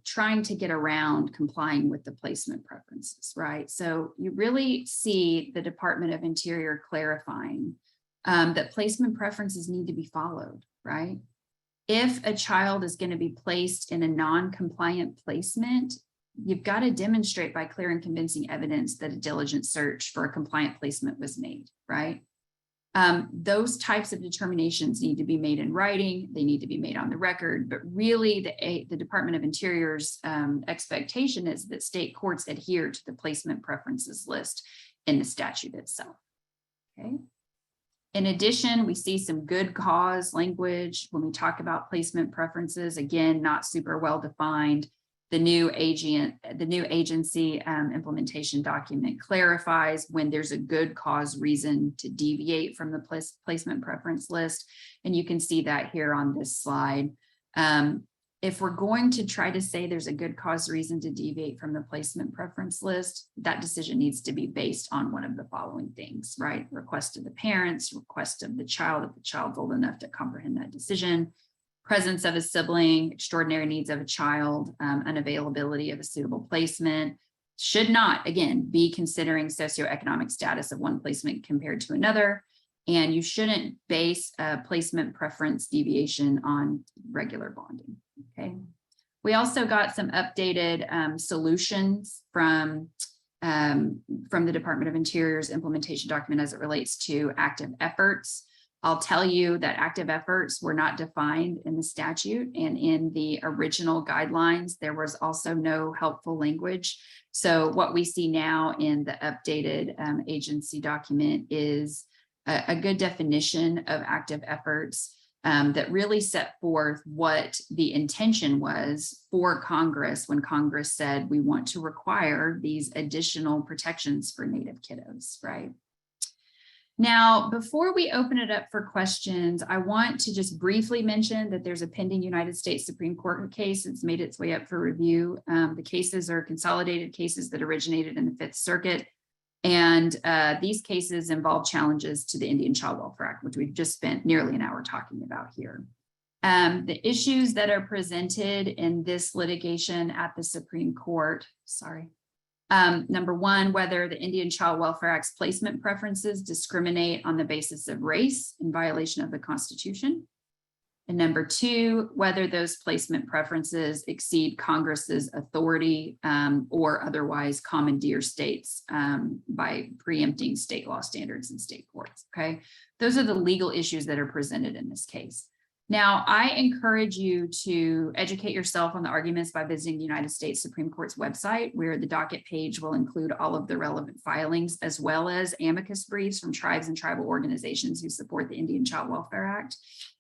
trying to get around complying with the placement preferences, right? So you really see the Department of Interior clarifying that placement preferences need to be followed, right? If a child is going to be placed in a non-compliant placement, you've got to demonstrate by clear and convincing evidence that a diligent search for a compliant placement was made, right? Those types of determinations need to be made in writing. They need to be made on the record, but really the Department of Interior's expectation is that state courts adhere to the placement preferences list in the statute itself, okay? In addition, we see some good cause language when we talk about placement preferences, again, not super well defined. The new agency implementation document clarifies when there's a good cause reason to deviate from the placement preference list. And you can see that here on this slide. If we're going to try to say there's a good cause reason to deviate from the placement preference list, that decision needs to be based on one of the following things, right? Request of the parents, request of the child, if the child's old enough to comprehend that decision, presence of a sibling, extraordinary needs of a child, unavailability of a suitable placement. Should not, again, be considering socioeconomic status of one placement compared to another. And you shouldn't base a placement preference deviation on regular bonding, okay? We also got some updated solutions from the Department of Interior's implementation document as it relates to active efforts. I'll tell you that active efforts were not defined in the statute, and in the original guidelines, there was also no helpful language. So what we see now in the updated agency document is a good definition of active efforts that really set forth what the intention was for Congress when Congress said we want to require these additional protections for Native kiddos, right? Now, before we open it up for questions, I want to just briefly mention that there's a pending United States Supreme Court case that's made its way up for review. The cases are consolidated cases that originated in the Fifth Circuit. And these cases involve challenges to the Indian Child Welfare Act, which we've just spent nearly an hour talking about here. The issues that are presented in this litigation at the Supreme Court, number one, whether the Indian Child Welfare Act's placement preferences discriminate on the basis of race in violation of the Constitution. And number two, whether those placement preferences exceed Congress's authority or otherwise commandeer states by preempting state law standards in state courts, okay? Those are the legal issues that are presented in this case. Now, I encourage you to educate yourself on the arguments by visiting the United States Supreme Court's website, where the docket page will include all of the relevant filings, as well as amicus briefs from tribes and tribal organizations who support the Indian Child Welfare Act.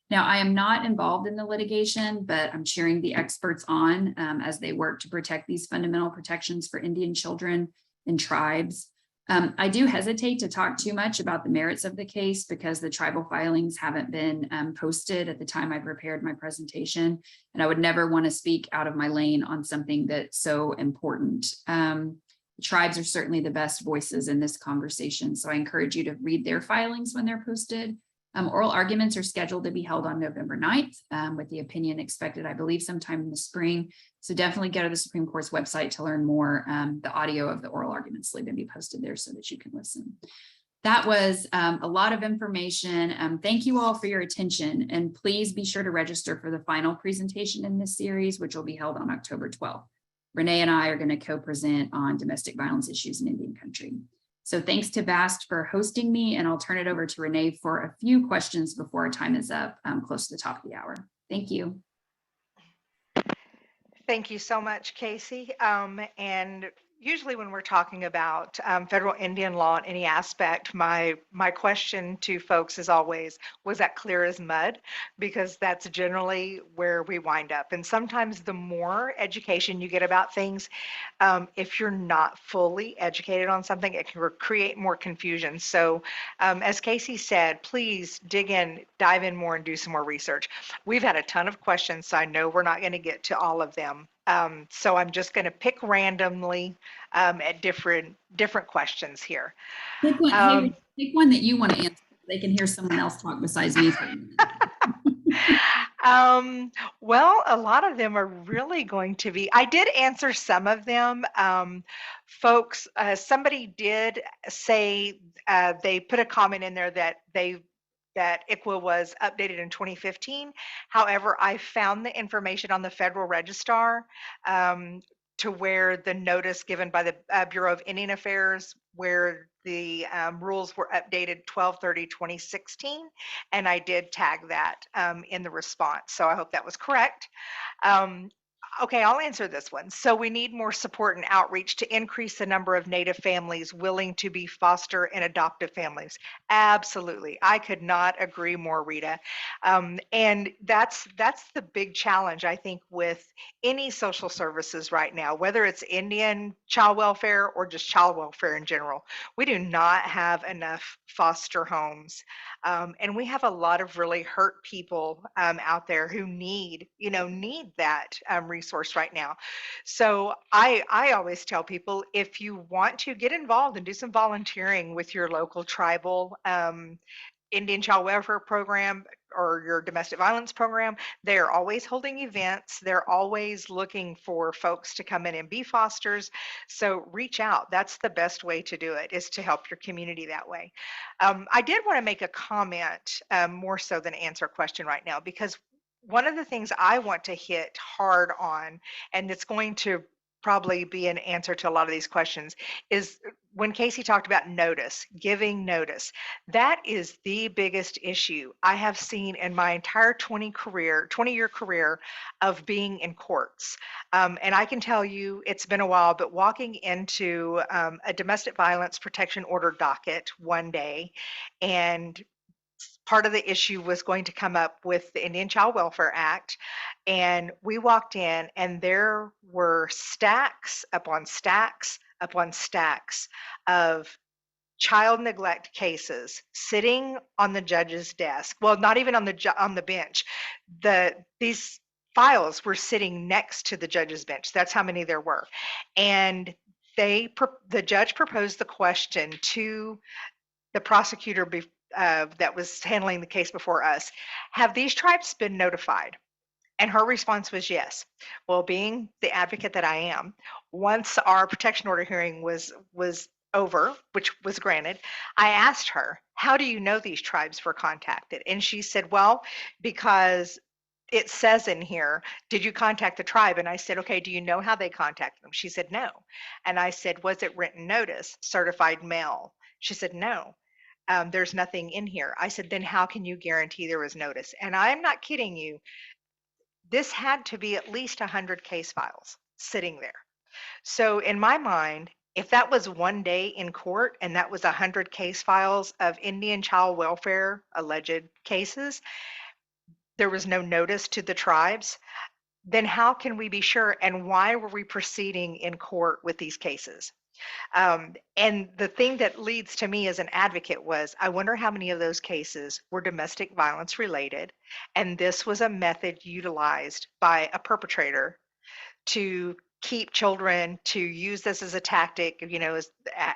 Now, I am not involved in the litigation, but I'm cheering the experts on as they work to protect these fundamental protections for Indian children and tribes. I do hesitate to talk too much about the merits of the case because the tribal filings haven't been posted at the time I prepared my presentation, and I would never want to speak out of my lane on something that's so important. Tribes are certainly the best voices in this conversation, so I encourage you to read their filings when they're posted. Oral arguments are scheduled to be held on November 9th, with the opinion expected, I believe, sometime in the spring. So definitely go to the Supreme Court's website to learn more. The audio of the oral arguments will be posted there so that you can listen. That was a lot of information. Thank you all for your attention, and please be sure to register for the final presentation in this series, which will be held on October 12th. Renee and I are going to co-present on domestic violence issues in Indian country. So thanks to BAST for hosting me, and I'll turn it over to Renee for a few questions before our time is up, close to the top of the hour. Thank you. Thank you so much, Casey. And usually when we're talking about federal Indian law in any aspect, my question to folks is always, was that clear as mud? Because that's generally where we wind up. And sometimes the more education you get about things, if you're not fully educated on something, it can create more confusion. So as Casey said, please dig in, dive in more, and do some more research. We've had a ton of questions, so I know we're not going to get to all of them. So I'm just going to pick randomly at different questions here. Pick one that you want to answer. They can hear someone else talk besides me. Well, a lot of them are really going to be, I did answer some of them. Folks, somebody did say they put a comment in there that ICWA was updated in 2015. However, I found the information on the Federal Register to where the notice given by the Bureau of Indian Affairs, where the rules were updated 12/30/2016, and I did tag that in the response. So I hope that was correct. Okay, I'll answer this one. So we need more support and outreach to increase the number of Native families willing to be foster and adoptive families. Absolutely. I could not agree more, Rita. And that's the big challenge, I think, with any social services right now, whether it's Indian child welfare or just child welfare in general. We do not have enough foster homes. And we have a lot of really hurt people out there who need that resource right now. So I always tell people, if you want to get involved and do some volunteering with your local tribal Indian child welfare program or your domestic violence program, they're always holding events. They're always looking for folks to come in and be fosters. So reach out. That's the best way to do it, is to help your community that way. I did want to make a comment more so than answer a question right now, because one of the things I want to hit hard on, and it's going to probably be an answer to a lot of these questions, is when Casey talked about notice, giving notice. That is the biggest issue I have seen in my entire 20-year career of being in courts. And I can tell you, it's been a while, but walking into a domestic violence protection order docket one day, and part of the issue was going to come up with the Indian Child Welfare Act. And we walked in, and there were stacks upon stacks upon stacks of child neglect cases sitting on the judge's desk. Well, not even on the bench. These files were sitting next to the judge's bench. That's how many there were. And the judge proposed the question to the prosecutor that was handling the case before us: have these tribes been notified? And her response was yes. Well, being the advocate that I am, once our protection order hearing was over, which was granted, I asked her, how do you know these tribes were contacted? And she said, well, because it says in here, did you contact the tribe? And I said, okay, do you know how they contacted them? She said, no. And I said, was it written notice, certified mail? She said, no. There's nothing in here. I said, then how can you guarantee there was notice? And I'm not kidding you. This had to be at least 100 case files sitting there. So in my mind, if that was one day in court and that was 100 case files of Indian child welfare alleged cases, there was no notice to the tribes, then how can we be sure? And why were we proceeding in court with these cases? And the thing that leads to me as an advocate was, I wonder how many of those cases were domestic violence related, and this was a method utilized by a perpetrator to keep children, to use this as a tactic,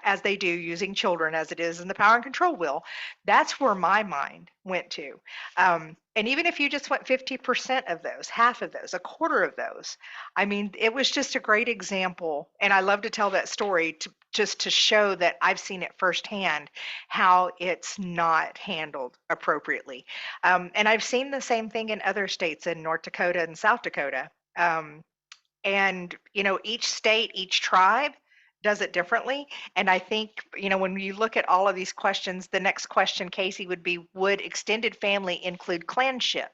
as they do, using children as it is in the power and control will. That's where my mind went to. And even if you just went 50% of those, half of those, a quarter of those, I mean, it was just a great example. And I love to tell that story just to show that I've seen it firsthand, how it's not handled appropriately. And I've seen the same thing in other states, in North Dakota and South Dakota. And each state, each tribe does it differently. And I think, when you look at all of these questions, the next question, Casey, would be, would extended family include clanship?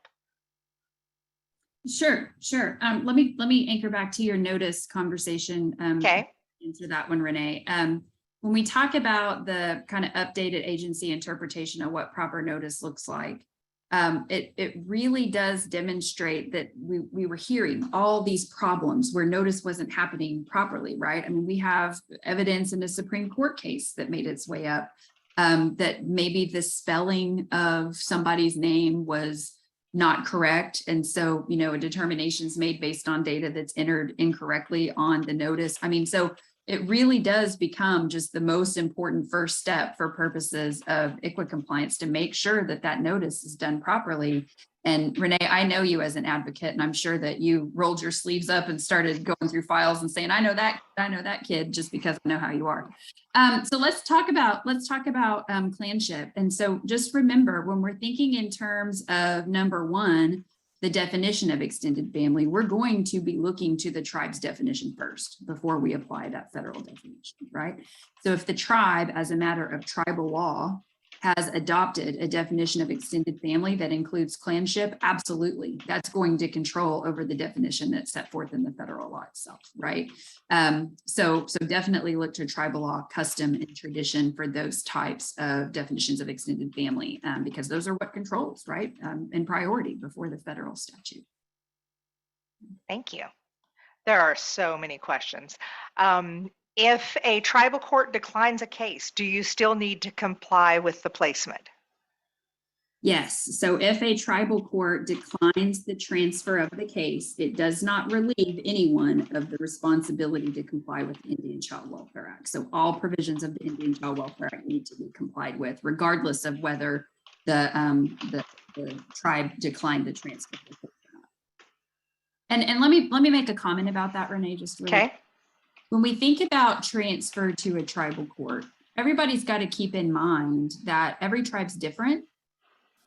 Sure. Let me anchor back to your notice conversation. Okay. Answer that one, Renee. When we talk about the kind of updated agency interpretation of what proper notice looks like, it really does demonstrate that we were hearing all these problems where notice wasn't happening properly, right? I mean, we have evidence in a Supreme Court case that made its way up, that maybe the spelling of somebody's name was not correct. And so, a determination is made based on data that's entered incorrectly on the notice. I mean, so it really does become just the most important first step for purposes of ICWA compliance to make sure that that notice is done properly. And Renee, I know you as an advocate, and I'm sure that you rolled your sleeves up and started going through files and saying, I know that kid, just because I know how you are. So let's talk about clanship. And so just remember, when we're thinking in terms of number one, the definition of extended family, we're going to be looking to the tribe's definition first before we apply that federal definition, right? So if the tribe, as a matter of tribal law, has adopted a definition of extended family that includes clanship, absolutely, that's going to control over the definition that's set forth in the federal law itself, right? So definitely look to tribal law, custom, and tradition for those types of definitions of extended family, because those are what controls, right? In priority before the federal statute. Thank you. There are so many questions. If a tribal court declines a case, do you still need to comply with the placement? Yes. So if a tribal court declines the transfer of the case, it does not relieve anyone of the responsibility to comply with the Indian Child Welfare Act. So all provisions of the Indian Child Welfare Act need to be complied with, regardless of whether the tribe declined the transfer. And let me make a comment about that, Renee, just really. Okay. When we think about transfer to a tribal court, everybody's got to keep in mind that every tribe's different.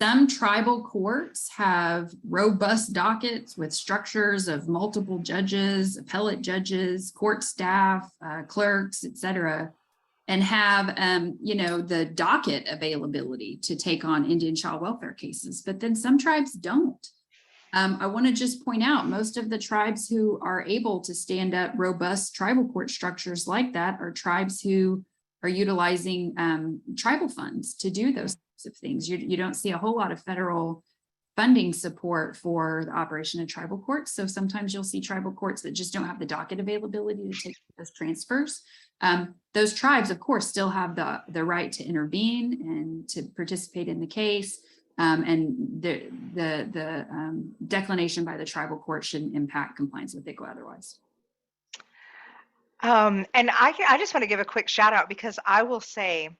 Some tribal courts have robust dockets with structures of multiple judges, appellate judges, court staff, clerks, et cetera, and have, the docket availability to take on Indian child welfare cases. But then some tribes don't. I want to just point out, most of the tribes who are able to stand up robust tribal court structures like that are tribes who are utilizing tribal funds to do those types of things. You don't see a whole lot of federal funding support for the operation of tribal courts. So sometimes you'll see tribal courts that just don't have the docket availability to take those transfers. Those tribes, of course, still have the right to intervene and to participate in the case. And the declination by the tribal court shouldn't impact compliance with ICWA otherwise. And I just want to give a quick shout out, because I will say,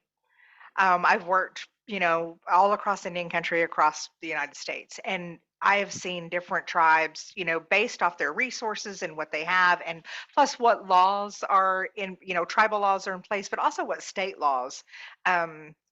I've worked, all across Indian country, across the United States, and I have seen different tribes, based off their resources and what they have, and plus what laws are in, tribal laws are in place, but also what state laws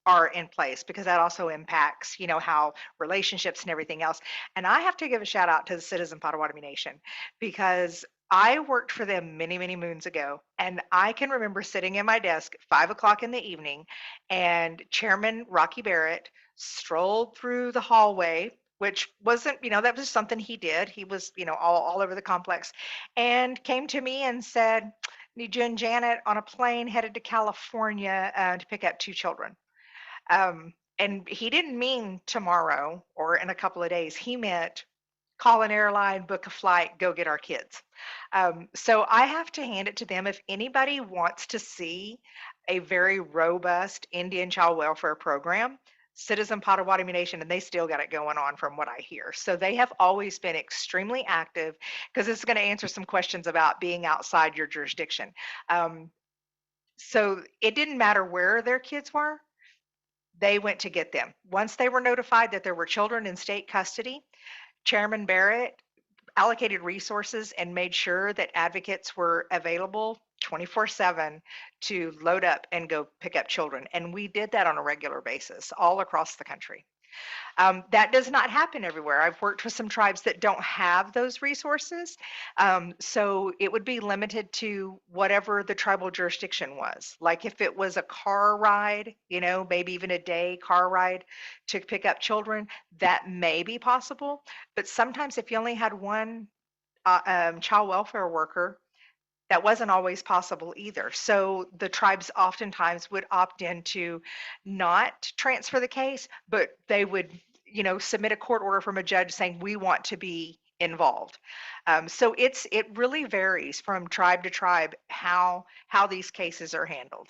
are in place, because that also impacts, how relationships and everything else. And I have to give a shout out to the Citizen Potawatomi Nation, because I worked for them many, many moons ago, and I can remember sitting in my desk at 5 o'clock in the evening, and Chairman Rocky Barrett strolled through the hallway, which wasn't, that was something he did. He was, all over the complex, and came to me and said, "Need you and Janet on a plane headed to California to pick up 2 children." And he didn't mean tomorrow or in a couple of days. He meant call an airline, book a flight, go get our kids. So I have to hand it to them. If anybody wants to see a very robust Indian child welfare program, Citizen Potawatomi Nation, and they still got it going on from what I hear. So they have always been extremely active, because it's going to answer some questions about being outside your jurisdiction. So it didn't matter where their kids were, they went to get them. Once they were notified that there were children in state custody, Chairman Barrett allocated resources and made sure that advocates were available 24/7 to load up and go pick up children. And we did that on a regular basis all across the country. That does not happen everywhere. I've worked with some tribes that don't have those resources. So it would be limited to whatever the tribal jurisdiction was. Like if it was a car ride, maybe even a day car ride to pick up children, that may be possible. But sometimes if you only had one child welfare worker, that wasn't always possible either. So the tribes oftentimes would opt in to not transfer the case, but they would, submit a court order from a judge saying, we want to be involved. So it really varies from tribe to tribe how these cases are handled.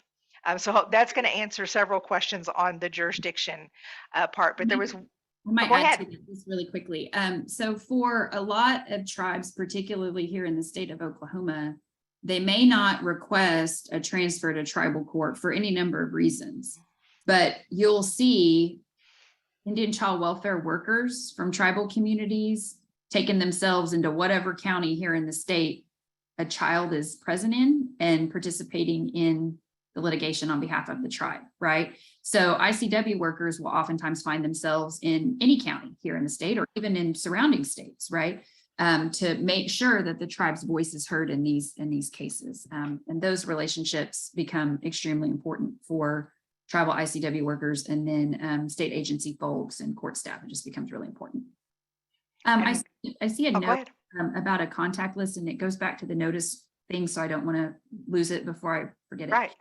So that's going to answer several questions on the jurisdiction part. But there was, I might go add ahead. to this really quickly. So for a lot of tribes, particularly here in the state of Oklahoma, they may not request a transfer to tribal court for any number of reasons, but you'll see Indian child welfare workers from tribal communities taking themselves into whatever county here in the state a child is present in and participating in the litigation on behalf of the tribe, right? So ICW workers will oftentimes find themselves in any county here in the state or even in surrounding states, right? To make sure that the tribe's voice is heard in these cases. And those relationships become extremely important for tribal ICW workers and then state agency folks and court staff. It just becomes really important. I see a note about a contact list, and it goes back to the notice thing, so I don't want to lose it before I forget it. Right.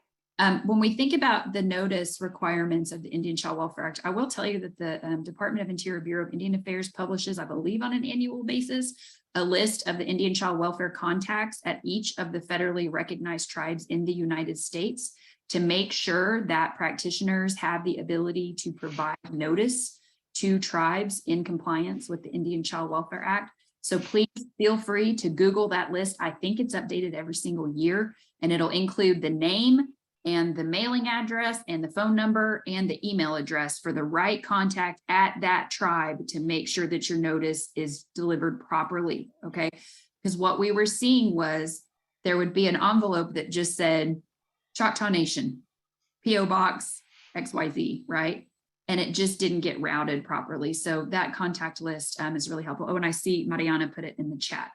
When we think about the notice requirements of the Indian Child Welfare Act, I will tell you that the Department of Interior Bureau of Indian Affairs publishes, I believe on an annual basis, a list of the Indian child welfare contacts at each of the federally recognized tribes in the United States to make sure that practitioners have the ability to provide notice to tribes in compliance with the Indian Child Welfare Act. So please feel free to Google that list. I think it's updated every single year, and it'll include the name and the mailing address and the phone number and the email address for the right contact at that tribe to make sure that your notice is delivered properly, okay? Because what we were seeing was there would be an envelope that just said Choctaw Nation, P.O. Box XYZ, right? And it just didn't get routed properly. So that contact list is really helpful. Oh, and I see Mariana put it in the chat.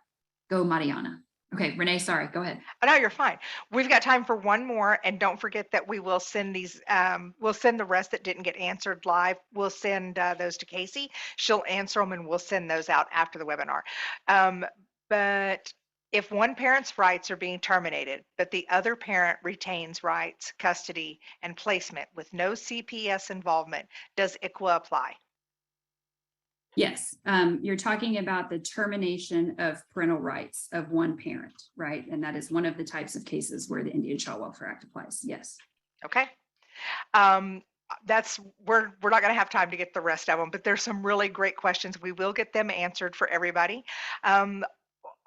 Go, Mariana. Okay, Renee, sorry, go ahead. Oh, no, you're fine. We've got time for one more, and don't forget that we will send these, we'll send the rest that didn't get answered live. We'll send those to Casey. She'll answer them, and we'll send those out after the webinar. But if one parent's rights are being terminated, but the other parent retains rights, custody, and placement with no CPS involvement, does ICWA apply? Yes, you're talking about the termination of parental rights of one parent, right? And that is one of the types of cases where the Indian Child Welfare Act applies. Yes. Okay. We're not going to have time to get the rest of them, but there's some really great questions. We will get them answered for everybody.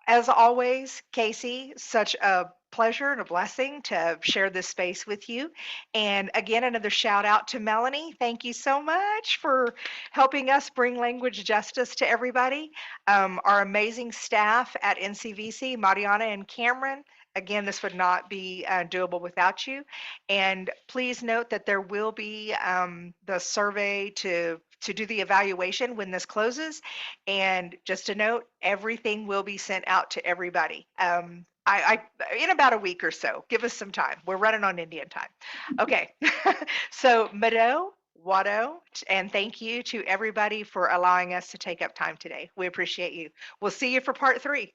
As always, Casey, such a pleasure and a blessing to share this space with you. And again, another shout out to Melanie. Thank you so much for helping us bring language justice to everybody. Our amazing staff at NCVC, Mariana and Cameron. Again, this would not be doable without you. And please note that there will be the survey to do the evaluation when this closes. And just a note, everything will be sent out to everybody. In about a week or so. Give us some time. We're running on Indian time. Okay. So Mado, Wado, and thank you to everybody for allowing us to take up time today. We appreciate you. We'll see you for part 3.